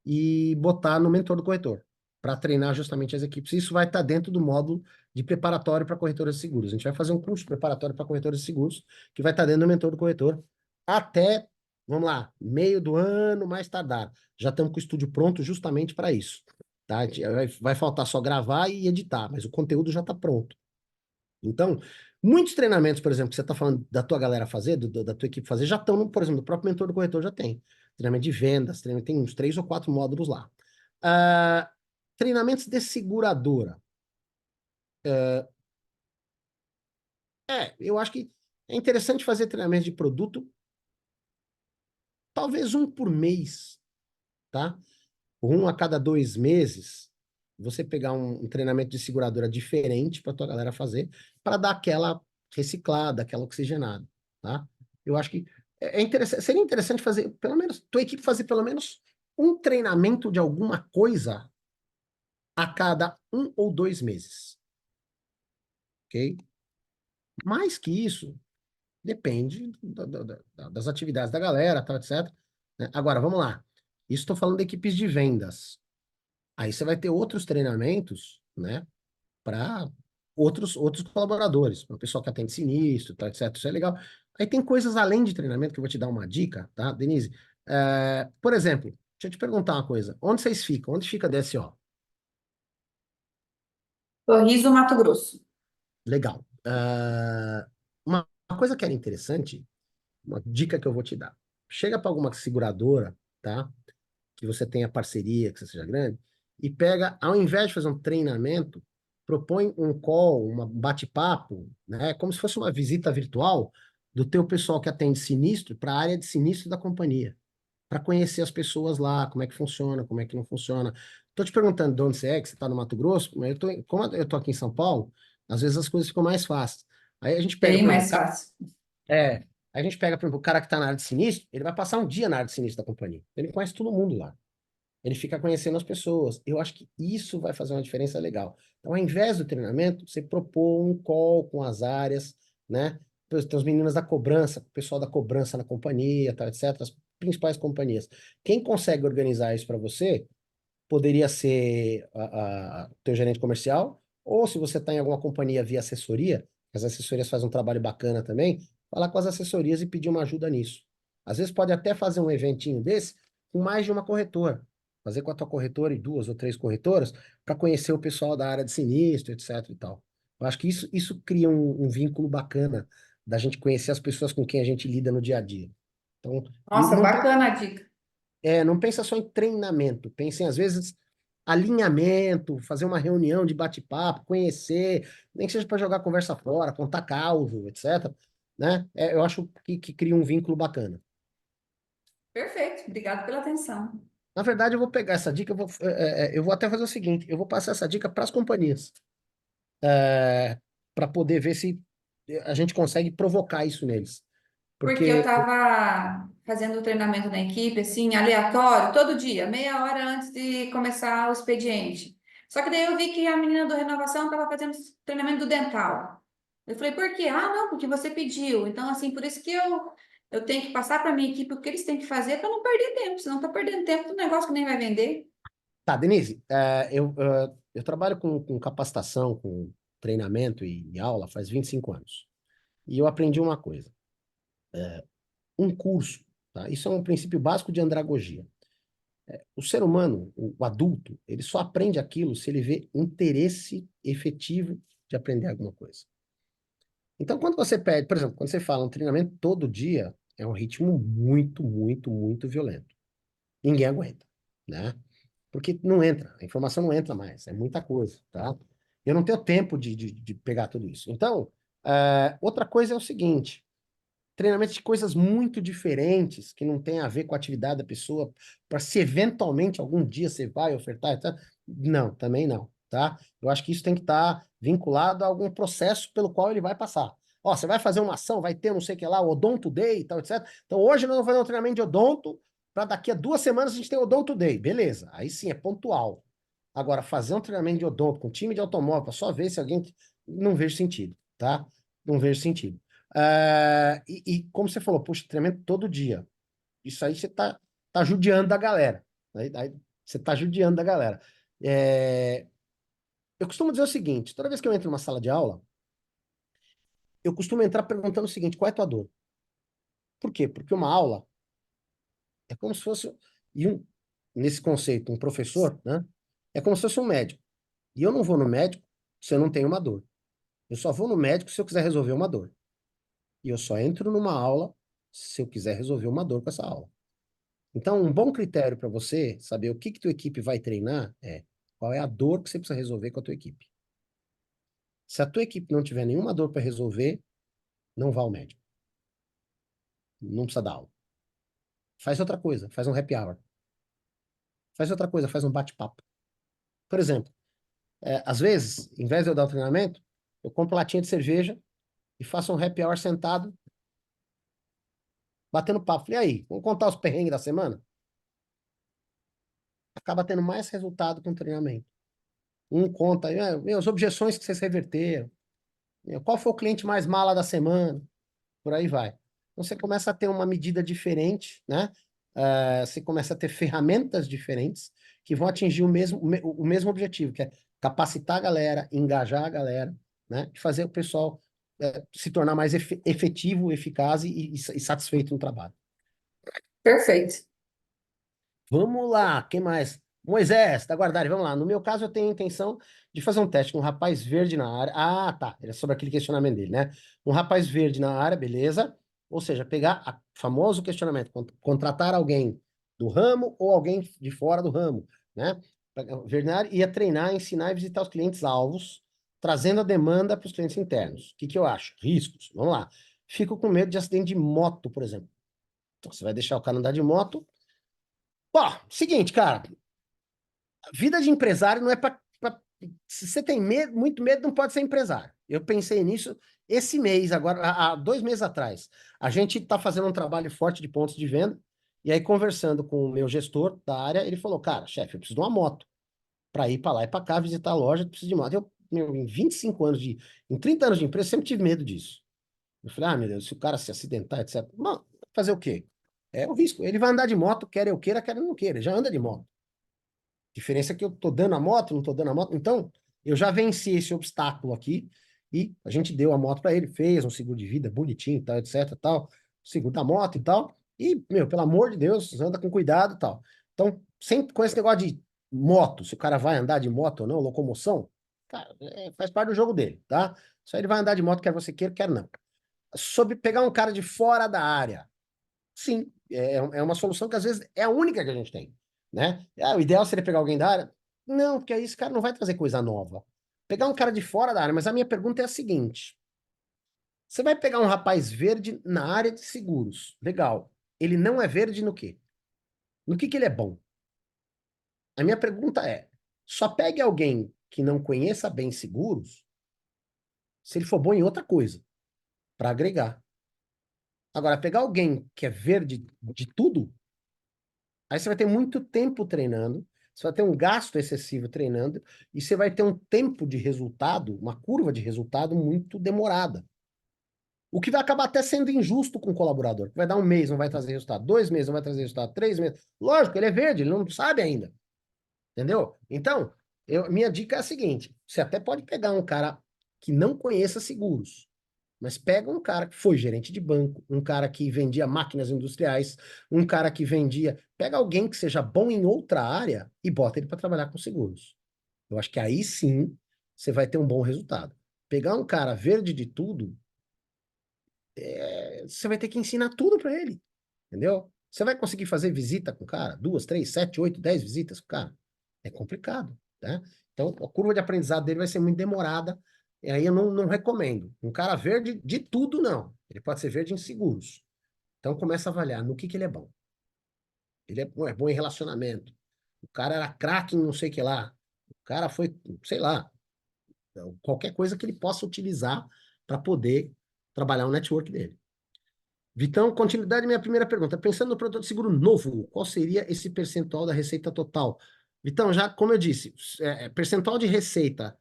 e botar no mentor do corretor, para treinar justamente as equipes. Isso vai estar dentro do módulo de preparatório para corretoras de seguros. A gente vai fazer um curso preparatório para corretoras de seguros, que vai estar dentro do mentor do corretor, até, vamos lá, meio do ano, mais tardar. Já estamos com o estúdio pronto justamente para isso. Tá? Vai faltar só gravar e editar, mas o conteúdo já está pronto. Então, muitos treinamentos, por exemplo, que você está falando da tua galera fazer, da tua equipe fazer, já estão, por exemplo, no próprio mentor do corretor já tem. Treinamento de vendas, tem uns 3 ou 4 módulos lá. Treinamentos de seguradora. Eu acho que é interessante fazer treinamento de produto, talvez um por mês, tá? Um a cada 2 meses, você pegar um treinamento de seguradora diferente para tua galera fazer, para dar aquela reciclada, aquela oxigenada, tá? Eu acho que seria interessante fazer, pelo menos, tua equipe fazer pelo menos um treinamento de alguma coisa a cada 1 ou 2 meses, ok? Mais que isso, depende das atividades da galera, tal, etc. Né? Agora, vamos lá. Isso estou falando de equipes de vendas. Aí você vai ter outros treinamentos, né, para outros colaboradores, para o pessoal que atende sinistro, tá, etc. Isso é legal. Aí tem coisas além de treinamento que eu vou te dar uma dica, tá, Denise? Por exemplo, deixa eu te perguntar uma coisa. Onde vocês ficam? Onde fica a DSO? Sorriso, Mato Grosso. Legal. Uma coisa que era interessante, uma dica que eu vou te dar. Chega para alguma seguradora, tá? Que você tenha parceria, que você seja grande, e pega, ao invés de fazer um treinamento, propõe um call, um bate-papo, né? Como se fosse uma visita virtual do teu pessoal que atende sinistro para a área de sinistro da companhia, para conhecer as pessoas lá, como é que funciona, como é que não funciona. Estou te perguntando de onde você é, que você está no Mato Grosso, mas como eu tô aqui em São Paulo, às vezes as coisas ficam mais fáceis. Aí a gente pega, Bem por mais exemplo, fácil. a gente pega, por exemplo, o cara que está na área de sinistro, ele vai passar um dia na área de sinistro da companhia. Ele conhece todo mundo lá. Ele fica conhecendo as pessoas. Eu acho que isso vai fazer uma diferença legal. Então, ao invés do treinamento, você propor um call com as áreas, né? Tem os meninos da cobrança, o pessoal da cobrança na companhia, tal, etc., as principais companhias. Quem consegue organizar isso para você poderia ser teu gerente comercial, ou se você está em alguma companhia via assessoria, as assessorias fazem um trabalho bacana também, falar com as assessorias e pedir uma ajuda nisso. Às vezes pode até fazer um eventinho desse com mais de uma corretora. Fazer com a tua corretora e 2 ou 3 corretoras para conhecer o pessoal da área de sinistro, etc. e tal. Eu acho que isso cria um vínculo bacana da gente conhecer as pessoas com quem a gente lida no dia a dia. Então, Nossa, bacana a dica. não pensa só em treinamento, pense em, às vezes, alinhamento, fazer uma reunião de bate-papo, conhecer, nem que seja para jogar conversa fora, contar causa, etc. Né? Eu acho que cria um vínculo bacana. Perfeito, obrigado pela atenção. Na verdade, eu vou pegar essa dica, eu vou até fazer o seguinte, eu vou passar essa dica para as companhias, para poder ver se a gente consegue provocar isso neles. Porque eu Porque, estava fazendo o treinamento na equipe, assim, aleatório, todo dia, meia hora antes de começar o expediente. Só que daí eu vi que a menina do renovação estava fazendo treinamento do dental. Eu falei, por quê? Ah, não, porque você pediu. Então, assim, por isso que eu tenho que passar para a minha equipe o que eles têm que fazer para não perder tempo, senão tá perdendo tempo do negócio que nem vai vender. tá, Denise, eu trabalho com capacitação, com treinamento e aula faz 25 anos. E eu aprendi uma coisa. Um curso, tá? Isso é um princípio básico de andragogia. O ser humano, o adulto, ele só aprende aquilo se ele vê interesse efetivo de aprender alguma coisa. Então, quando você pede, por exemplo, quando você fala um treinamento todo dia, é um ritmo muito, muito, muito violento. Ninguém aguenta, né? Porque não entra, a informação não entra mais, é muita coisa, tá? Eu não tenho tempo de pegar tudo isso. Então, outra coisa é o seguinte, treinamentos de coisas muito diferentes, que não tem a ver com a atividade da pessoa, para se eventualmente algum dia você vai ofertar, etc. Não, também não, tá? Eu acho que isso tem que estar vinculado a algum processo pelo qual ele vai passar. Ó, você vai fazer uma ação, vai ter não sei o que lá, Odonto Day e tal, etc. Então hoje nós vamos fazer um treinamento de odonto, para daqui a 2 semanas a gente ter Odonto Day. Beleza, aí sim, é pontual. Agora, fazer um treinamento de odonto com time de automóvel, para só ver se alguém... Não vejo sentido, tá? Não vejo sentido. E como você falou, puxa, treinamento todo dia. Isso aí você tá judiando da galera. Aí você tá judiando da galera. Eu costumo dizer o seguinte, toda vez que eu entro numa sala de aula, eu costumo entrar perguntando o seguinte, qual é a tua dor? Por quê? Porque uma aula é como se fosse... nesse conceito, um professor, né? É como se fosse um médico. E eu não vou no médico se eu não tenho uma dor. Eu só vou no médico se eu quiser resolver uma dor. E eu só entro numa aula se eu quiser resolver uma dor com essa aula. Então, um bom critério para você saber o que tua equipe vai treinar é qual é a dor que você precisa resolver com a tua equipe. Se a tua equipe não tiver nenhuma dor para resolver, não vá ao médico. Não precisa dar aula. Faz outra coisa, faz um happy hour. Faz outra coisa, faz um bate-papo. Por exemplo, às vezes, em vez de eu dar o treinamento, eu compro latinha de cerveja e faço um happy hour sentado, batendo papo. E aí, vamos contar os perrengues da semana? Acaba tendo mais resultado com o treinamento. Um conta aí, as objeções que vocês reverteram, qual foi o cliente mais mala da semana, por aí vai. Então você começa a ter uma medida diferente, né? Você começa a ter ferramentas diferentes que vão atingir o mesmo objetivo, que é capacitar a galera, engajar a galera, né? E fazer o pessoal se tornar mais efetivo, eficaz e satisfeito no trabalho. Perfeito. Vamos lá, quem mais? Moisés, da Guardari, vamos lá. No meu caso, eu tenho a intenção de fazer um teste com um rapaz verde na área. Ah, tá. Era sobre aquele questionamento dele, né? Um rapaz verde na área, beleza. Ou seja, pegar o famoso questionamento, contratar alguém do ramo ou alguém de fora do ramo, né? Verde na área, ia treinar, ensinar e visitar os clientes-alvos, trazendo a demanda para os clientes internos. O que que eu acho? Riscos. Vamos lá. Fico com medo de acidente de moto, por exemplo. Então, você vai deixar o cara andar de moto. Ó, seguinte, cara, vida de empresário não é para. Se você tem medo, muito medo, não pode ser empresário. Eu pensei nisso esse mês, agora, há 2 meses atrás. A gente está fazendo um trabalho forte de pontos de venda, e aí, conversando com o meu gestor da área, ele falou: cara, chefe, eu preciso de uma moto para ir para lá e para cá, visitar a loja, eu preciso de moto. Em 25 anos em 30 anos de empresa, eu sempre tive medo disso. Eu falei: ah, meu Deus, se o cara se acidentar, etc. Mano, fazer o quê? É o risco. Ele vai andar de moto, quer eu queira, quer eu não queira. Ele já anda de moto. Diferença é que eu tô dando a moto, não tô dando a moto. Então, eu já venci esse obstáculo aqui e a gente deu a moto para ele, fez um seguro de vida bonitinho, tal, etc, tal, seguro da moto e tal. E, meu, pelo amor de Deus, anda com cuidado e tal. Então, sempre com esse negócio de moto, se o cara vai andar de moto ou não, locomoção, cara, faz parte do jogo dele, tá? Só ele vai andar de moto, quer você queira, quer não. Sobre pegar um cara de fora da área, sim, é uma solução que às vezes é a única que a gente tem, né? O ideal seria pegar alguém da área? Não, porque aí esse cara não vai trazer coisa nova. Pegar um cara de fora da área, mas a minha pergunta é a seguinte: você vai pegar um rapaz verde na área de seguros, legal. Ele não é verde no quê? No que ele é bom? A minha pergunta é: só pegue alguém que não conheça bem seguros, se ele for bom em outra coisa, para agregar. Agora, pegar alguém que é verde de tudo, aí você vai ter muito tempo treinando, você vai ter um gasto excessivo treinando, e você vai ter um tempo de resultado, uma curva de resultado muito demorada. O que vai acabar até sendo injusto com o colaborador. Vai dar 1 mês, não vai trazer resultado. 2 meses, não vai trazer resultado. 3 meses. Lógico, ele é verde, ele não sabe ainda. Entendeu? Então, minha dica é a seguinte: você até pode pegar um cara que não conheça seguros, mas pega um cara que foi gerente de banco, um cara que vendia máquinas industriais, um cara que vendia. Pega alguém que seja bom em outra área e bota ele para trabalhar com seguros. Eu acho que aí sim você vai ter um bom resultado. Pegar um cara verde de tudo, você vai ter que ensinar tudo para ele. Entendeu? Você vai conseguir fazer visita com o cara? 2, 3, 7, 8, 10 visitas com o cara? É complicado, né? Então, a curva de aprendizado dele vai ser muito demorada E aí eu não recomendo. Um cara verde de tudo, não. Ele pode ser verde em seguros. Então começa a avaliar no que ele é bom. Ele é bom em relacionamento. O cara era craque em não sei o que lá. O cara foi, sei lá, qualquer coisa que ele possa utilizar para poder trabalhar o network dele. Vitão, continuidade, minha primeira pergunta. Pensando no produto de seguro novo, qual seria esse percentual da receita total? Vitão, já como eu disse, percentual de receita,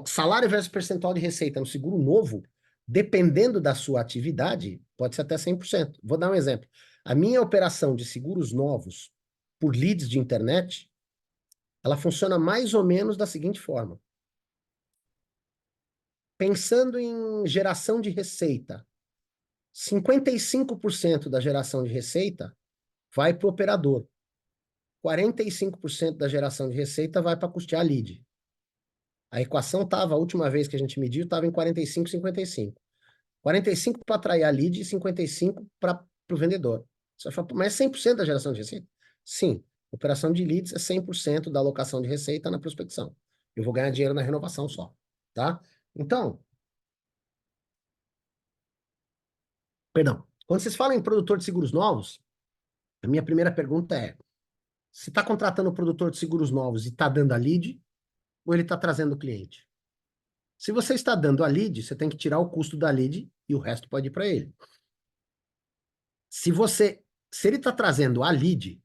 salário versus percentual de receita no seguro novo, dependendo da sua atividade, pode ser até 100%. Vou dar um exemplo. A minha operação de seguros novos por leads de internet, ela funciona mais ou menos da seguinte forma. Pensando em geração de receita, 55% da geração de receita vai para o operador. 45% da geração de receita vai para custear a lead. A equação estava, a última vez que a gente mediu, estava em 45, 55. 45 para atrair a lead e 55 para o vendedor. Você vai falar, mas é 100% da geração de receita? Sim. Operação de leads é 100% da alocação de receita na prospecção. Eu vou ganhar dinheiro na renovação só. Tá? Então, perdão. Quando vocês falam em produtor de seguros novos, a minha primeira pergunta é: se está contratando um produtor de seguros novos e está dando a lead, ou ele está trazendo o cliente? Se você está dando a lead, você tem que tirar o custo da lead e o resto pode ir para ele. Se ele está trazendo a lead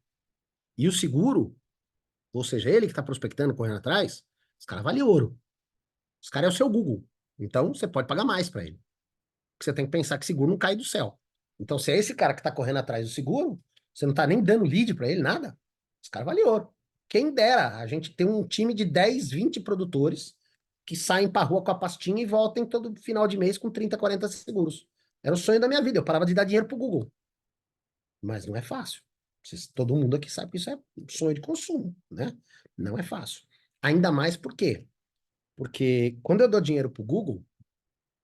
e o seguro, ou seja, ele que está prospectando, correndo atrás, esse cara vale ouro. Esse cara é o seu Google. Então, você pode pagar mais para ele. Porque você tem que pensar que seguro não cai do céu. Então, se é esse cara que está correndo atrás do seguro, você não está nem dando lead para ele, nada. Esse cara vale ouro. Quem dera, a gente tem um time de 10, 20 produtores que saem para rua com a pastinha e voltem todo final de mês com 30, 40 seguros. Era o sonho da minha vida. Eu parava de dar dinheiro pro Google. Mas não é fácil. Todo mundo aqui sabe que isso é sonho de consumo, né? Não é fácil. Ainda mais por quê? Porque quando eu dou dinheiro pro Google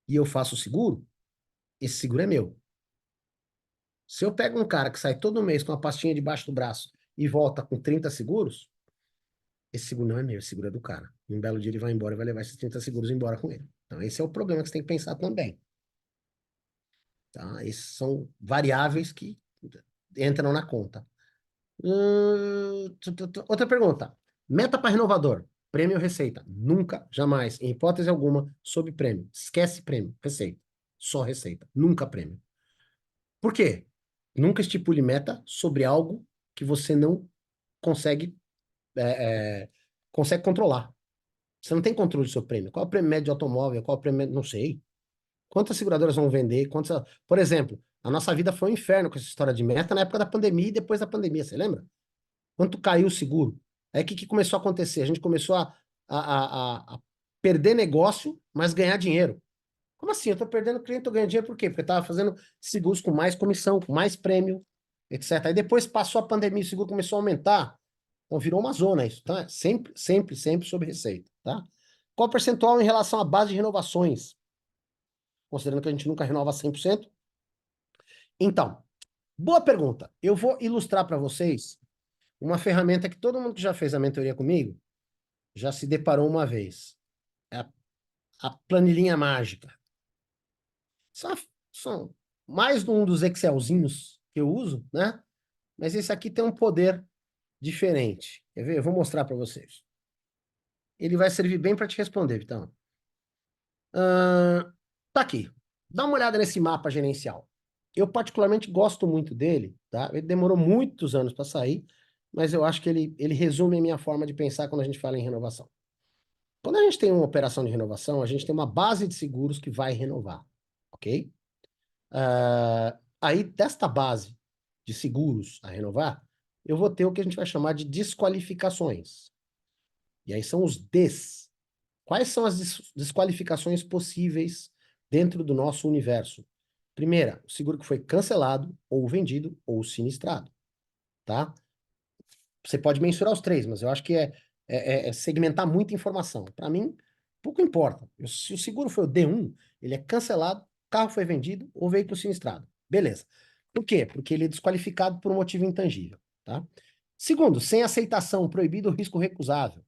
e eu faço seguro, esse seguro é meu. Se eu pego um cara que sai todo mês com uma pastinha debaixo do braço e volta com 30 seguros, esse seguro não é meu, esse seguro é do cara. E um belo dia ele vai embora e vai levar esses 30 seguros embora com ele. Então esse é o problema que você tem que pensar também. Tá? Esses são variáveis que entram na conta. Outra pergunta. Meta para renovador. Prêmio ou receita? Nunca, jamais, em hipótese alguma, sob prêmio. Esquece prêmio, receita. Só receita. Nunca prêmio. Por quê? Nunca estipule meta sobre algo que você não consegue, consegue controlar. Você não tem controle do seu prêmio. Qual é o prêmio médio de automóvel? Qual é o prêmio médio? Não sei. Quantas seguradoras vão vender? Por exemplo, a nossa vida foi um inferno com essa história de meta na época da pandemia e depois da pandemia, você lembra? Quanto caiu o seguro? Aí o que começou a acontecer? A gente começou a perder negócio, mas ganhar dinheiro. Como assim? Eu tô perdendo cliente, tô ganhando dinheiro por quê? Porque eu tava fazendo seguros com mais comissão, com mais prêmio, etc. Aí depois passou a pandemia, o seguro começou a aumentar. Então virou uma zona isso, tá? Sempre, sempre, sempre sobre receita, tá? Qual o percentual em relação à base de renovações? Considerando que a gente nunca renova 100%. Então, boa pergunta. Eu vou ilustrar para vocês uma ferramenta que todo mundo que já fez a mentoria comigo já se deparou uma vez. É a planilhinha mágica. São mais um dos Excelzinhos que eu uso, né? Mas esse aqui tem um poder diferente. Quer ver? Eu vou mostrar para vocês. Ele vai servir bem para te responder, Vitão. Tá aqui. Dá uma olhada nesse mapa gerencial. Eu particularmente gosto muito dele, tá? Ele demorou muitos anos para sair, mas eu acho que ele resume a minha forma de pensar quando a gente fala em renovação. Quando a gente tem uma operação de renovação, a gente tem uma base de seguros que vai renovar, ok? Aí, desta base de seguros a renovar, eu vou ter o que a gente vai chamar de desqualificações. E aí são os des. Quais são as desqualificações possíveis dentro do nosso universo? Primeira, o seguro que foi cancelado, ou vendido, ou sinistrado, tá? Você pode mensurar os três, mas eu acho que é segmentar muita informação. Para mim, pouco importa. Se o seguro foi o D1, ele é cancelado, o carro foi vendido ou veículo sinistrado. Beleza. Por quê? Porque ele é desqualificado por um motivo intangível, tá? Segundo, sem aceitação, proibido ou risco recusável.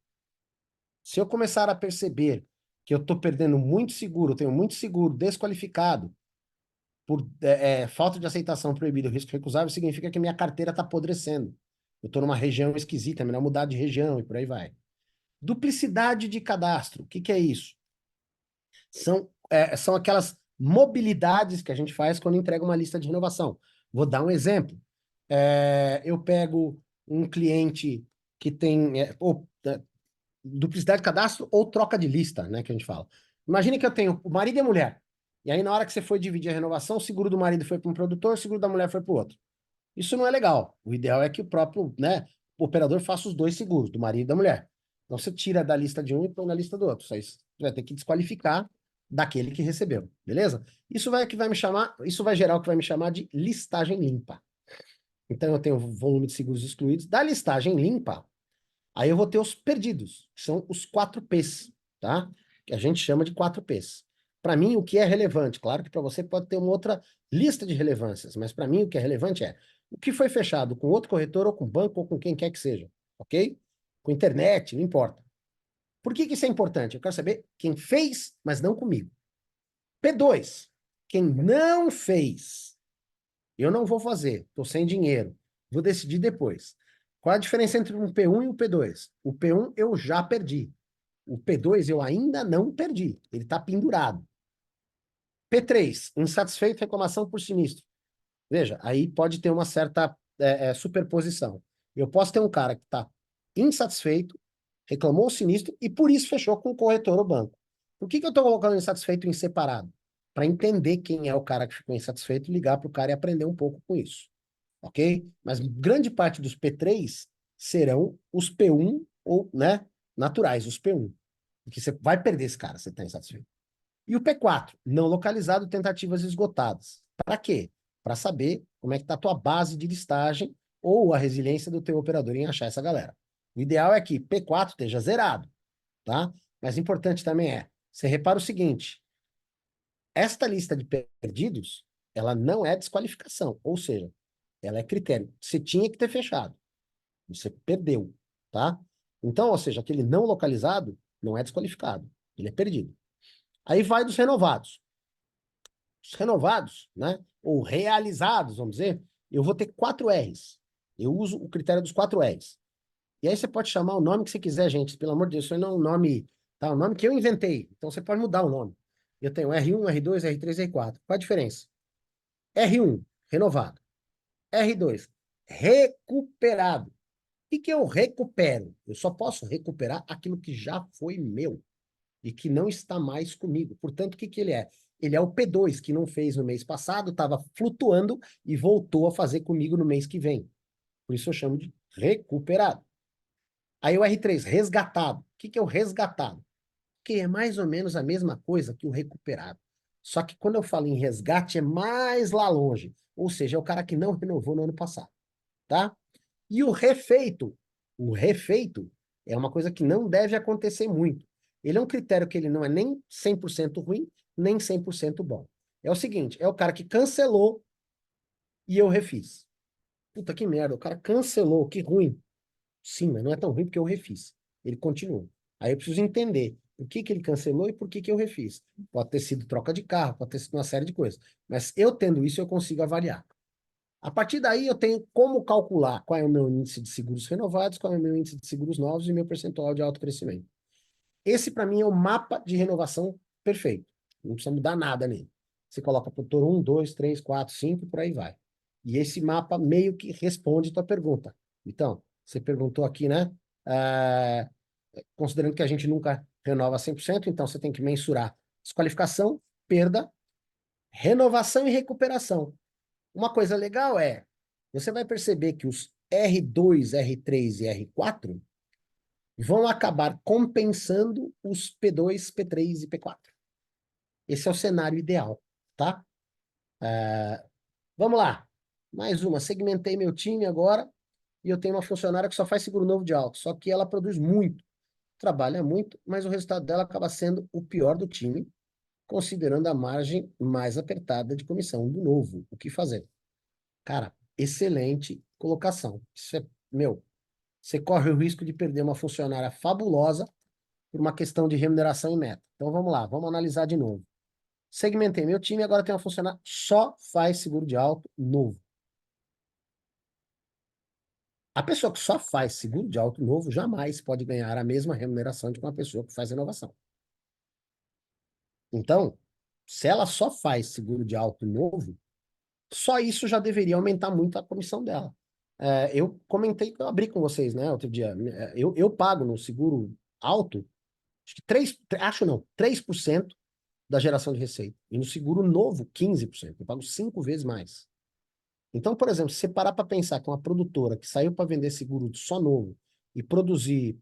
Se eu começar a perceber que eu estou perdendo muito seguro, eu tenho muito seguro desqualificado por falta de aceitação proibida, risco recusável, significa que minha carteira está apodrecendo. Eu estou numa região esquisita, é melhor mudar de região e por aí vai. Duplicidade de cadastro, o que que é isso? São aquelas mobilidades que a gente faz quando entrega uma lista de renovação. Vou dar um exemplo. Eu pego um cliente que tem duplicidade de cadastro ou troca de lista, né, que a gente fala. Imagine que eu tenho o marido e a mulher. E aí, na hora que você foi dividir a renovação, o seguro do marido foi para um produtor, o seguro da mulher foi para o outro. Isso não é legal. O ideal é que o próprio, né, o operador faça os dois seguros, do marido e da mulher. Então, você tira da lista de um e põe na lista do outro. Isso aí você vai ter que desqualificar daquele que recebeu, beleza? Isso vai gerar o que vai me chamar de listagem limpa. Então, eu tenho o volume de seguros excluídos. Da listagem limpa, aí eu vou ter os perdidos, que são os 4Ps, tá? Que a gente chama de 4Ps. Para mim, o que é relevante, claro que para você pode ter uma outra lista de relevâncias, mas para mim o que é relevante é o que foi fechado com outro corretor, ou com banco, ou com quem quer que seja, ok? Com internet, não importa. Por que que isso é importante? Eu quero saber quem fez, mas não comigo. P2, quem não fez. Eu não vou fazer, estou sem dinheiro. Vou decidir depois. Qual a diferença entre um P1 e um P2? O P1 eu já perdi. O P2 eu ainda não perdi. Ele está pendurado. P3, insatisfeito, reclamação por sinistro. Veja, aí pode ter uma certa superposição. Eu posso ter um cara que está insatisfeito, reclamou o sinistro e por isso fechou com o corretor ou banco. Por que que eu estou colocando insatisfeito em separado? Para entender quem é o cara que ficou insatisfeito, ligar para o cara e aprender um pouco com isso. Ok? Mas grande parte dos P3 serão os P1 ou, né, naturais, os P1. Porque você vai perder esse cara, você está insatisfeito. E o P4, não localizado, tentativas esgotadas. Para quê? Para saber como é que está a tua base de listagem ou a resiliência do teu operador em achar essa galera. O ideal é que P4 esteja zerado, tá? Mas importante também você repara o seguinte, esta lista de perdidos, ela não é desqualificação, ou seja, ela é critério. Você tinha que ter fechado, você perdeu, tá? Então, ou seja, aquele não localizado não é desqualificado, ele é perdido. Aí vai dos renovados. Os renovados, né, ou realizados, vamos dizer, eu vou ter 4 R's. Eu uso o critério dos 4 R's. E aí você pode chamar o nome que você quiser, gente. Pelo amor de Deus, isso aí não é um nome, tá? Um nome que eu inventei. Então você pode mudar o nome. Eu tenho R1, R2, R3, R4. Qual a diferença? R1, renovado. R2, recuperado. O que eu recupero? Eu só posso recuperar aquilo que já foi meu e que não está mais comigo. Portanto, o que que ele é? Ele é o P2, que não fez no mês passado, estava flutuando e voltou a fazer comigo no mês que vem. Por isso eu chamo de recuperado. Aí o R3, resgatado. O que que é o resgatado? Que é mais ou menos a mesma coisa que o recuperado. Só que quando eu falo em resgate, é mais lá longe. Ou seja, é o cara que não renovou no ano passado, tá? E o refeito? O refeito é uma coisa que não deve acontecer muito. Ele é um critério que ele não é nem 100% ruim, nem 100% bom. É o seguinte, é o cara que cancelou e eu refiz. Puta que merda, o cara cancelou, que ruim. Sim, mas não é tão ruim porque eu refiz. Ele continuou. Aí eu preciso entender por que que ele cancelou e por que que eu refiz. Pode ter sido troca de carro, pode ter sido uma série de coisas. Mas eu tendo isso, eu consigo avaliar. A partir daí, eu tenho como calcular qual é o meu índice de seguros renovados, qual é o meu índice de seguros novos e meu percentual de alto crescimento. Esse, para mim, é o mapa de renovação perfeito. Não precisa mudar nada nele. Você coloca produtor 1, 2, 3, 4, 5, por aí vai. E esse mapa meio que responde a tua pergunta. Então, você perguntou aqui, né? Considerando que a gente nunca renova 100%, então você tem que mensurar desqualificação, perda, renovação e recuperação. Uma coisa legal você vai perceber que os R2, R3 e R4 vão acabar compensando os P2, P3 e P4. Esse é o cenário ideal, tá? Vamos lá. Mais uma. Segmentei meu time agora e eu tenho uma funcionária que só faz seguro novo de auto, só que ela produz muito, trabalha muito, mas o resultado dela acaba sendo o pior do time, considerando a margem mais apertada de comissão do novo. O que fazer? Cara, excelente colocação. Isso é, você corre o risco de perder uma funcionária fabulosa por uma questão de remuneração e meta. Então vamos lá, vamos analisar de novo. Segmentei meu time, agora tem uma funcionária só faz seguro de auto novo. A pessoa que só faz seguro de auto novo jamais pode ganhar a mesma remuneração de uma pessoa que faz renovação. Então, se ela só faz seguro de auto novo, só isso já deveria aumentar muito a comissão dela. Eu comentei, eu abri com vocês, né, outro dia. Eu pago no seguro alto, acho que 3% da geração de receita. E no seguro novo, 15%. Eu pago 5 vezes mais. Então, por exemplo, se você parar para pensar que uma produtora que saiu para vender seguro só novo e produzir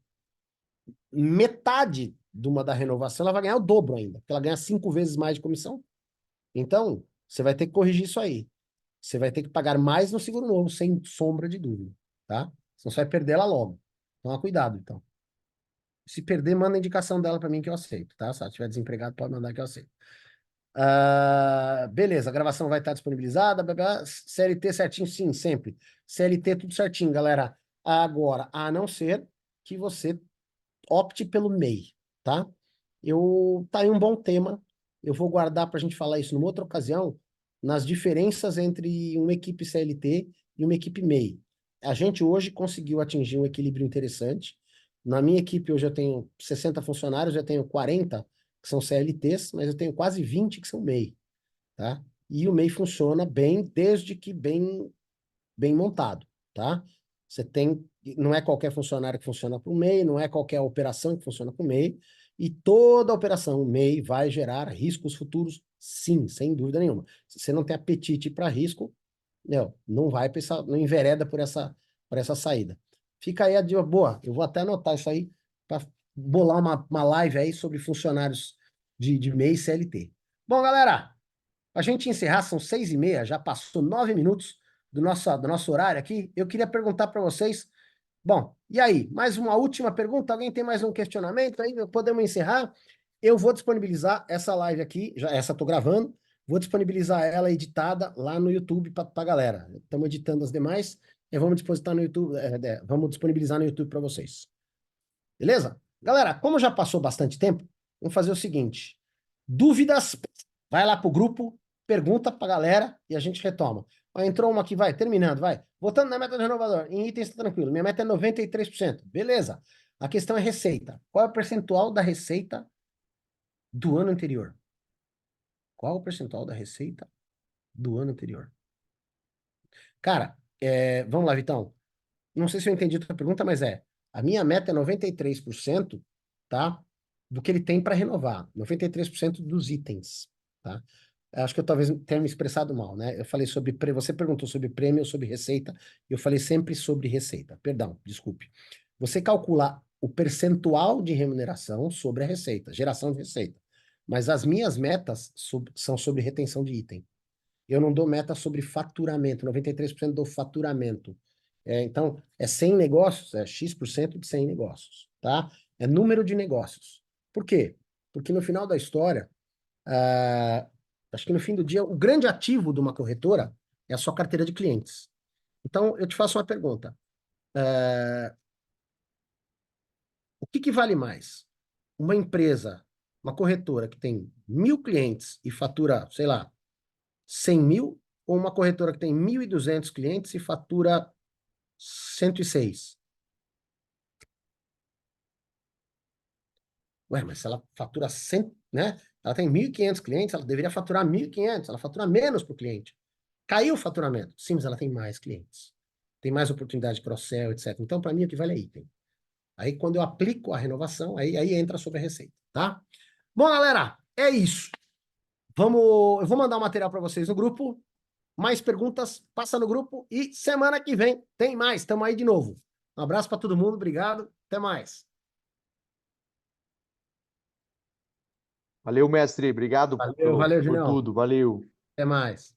metade de uma da renovação, ela vai ganhar o dobro ainda, porque ela ganha 5 vezes mais de comissão. Então, você vai ter que corrigir isso aí. Você vai ter que pagar mais no seguro novo, sem sombra de dúvida, tá? Senão você vai perder ela logo. Toma cuidado, então. Se perder, manda a indicação dela para mim que eu aceito, tá? Se ela estiver desempregado, pode mandar que eu aceito. Beleza, a gravação vai estar disponibilizada. Blá, blá, CLT certinho, sim, sempre. CLT tudo certinho, galera. Agora, a não ser que você opte pelo MEI, tá? Tá aí um bom tema. Eu vou guardar para a gente falar isso numa outra ocasião, nas diferenças entre uma equipe CLT e uma equipe MEI. A gente hoje conseguiu atingir um equilíbrio interessante. Na minha equipe, hoje eu tenho 60 funcionários, eu tenho 40 que são CLTs, mas eu tenho quase 20 que são MEI, tá? E o MEI funciona bem, desde que bem montado, tá? Você tem, não é qualquer funcionário que funciona para o MEI, não é qualquer operação que funciona para o MEI, e toda operação MEI vai gerar riscos futuros, sim, sem dúvida nenhuma. Se você não tem apetite para risco, não vai pensar, não envereda por essa saída. Fica aí a dica boa, eu vou até anotar isso aí para bolar uma live aí sobre funcionários de MEI e CLT. Bom, galera, a gente encerrar, são 6h30, já passou 9 minutos do nosso horário aqui. Eu queria perguntar para vocês, bom, e aí, mais uma última pergunta? Alguém tem mais um questionamento aí? Podemos encerrar? Eu vou disponibilizar essa live aqui, já essa estou gravando, vou disponibilizar ela editada lá no YouTube para a galera. Estamos editando as demais e vamos depositar no YouTube, vamos disponibilizar no YouTube para vocês. Beleza? Galera, como já passou bastante tempo, vamos fazer o seguinte: dúvidas, vai lá pro grupo, pergunta pra galera e a gente retoma. Ó, entrou uma aqui, vai, terminando, vai. Voltando na meta do renovador, em itens tá tranquilo, minha meta é 93%. Beleza. A questão é receita. Qual é o percentual da receita do ano anterior? Qual é o percentual da receita do ano anterior? Cara, vamos lá, Vitão. Não sei se eu entendi a tua pergunta, mas a minha meta é 93%, tá? Do que ele tem para renovar. 93% dos itens, tá? Acho que eu talvez tenha me expressado mal, né? Eu falei sobre, você perguntou sobre prêmio ou sobre receita, eu falei sempre sobre receita. Perdão, desculpe. Você calcula o percentual de remuneração sobre a receita, geração de receita. Mas as minhas metas são sobre retenção de item. Eu não dou meta sobre faturamento, 93% do faturamento. Então, é 100 negócios, é X% de 100 negócios, tá? É número de negócios. Por quê? Porque no final da história, acho que no fim do dia, o grande ativo de uma corretora é a sua carteira de clientes. Então, eu te faço uma pergunta. O que vale mais? Uma empresa, uma corretora que tem 1.000 clientes e fatura, sei lá, 100 mil, ou uma corretora que tem 1.200 clientes e fatura 106? Ué, mas se ela fatura 100, né? Ela tem 1.500 clientes, ela deveria faturar 1.500, ela fatura menos para o cliente. Caiu o faturamento. Sim, mas ela tem mais clientes. Tem mais oportunidade de cross-sell, etc. Então, para mim, o que vale é item. Aí, quando eu aplico a renovação, aí entra sobre a receita, tá? Bom, galera, é isso. Eu vou mandar o material para vocês no grupo. Mais perguntas, passa no grupo. E semana que vem tem mais. Estamos aí de novo. Um abraço para todo mundo. Obrigado. Até mais. Valeu, mestre. Obrigado Valeu, por Julião. tudo. Valeu. Até mais.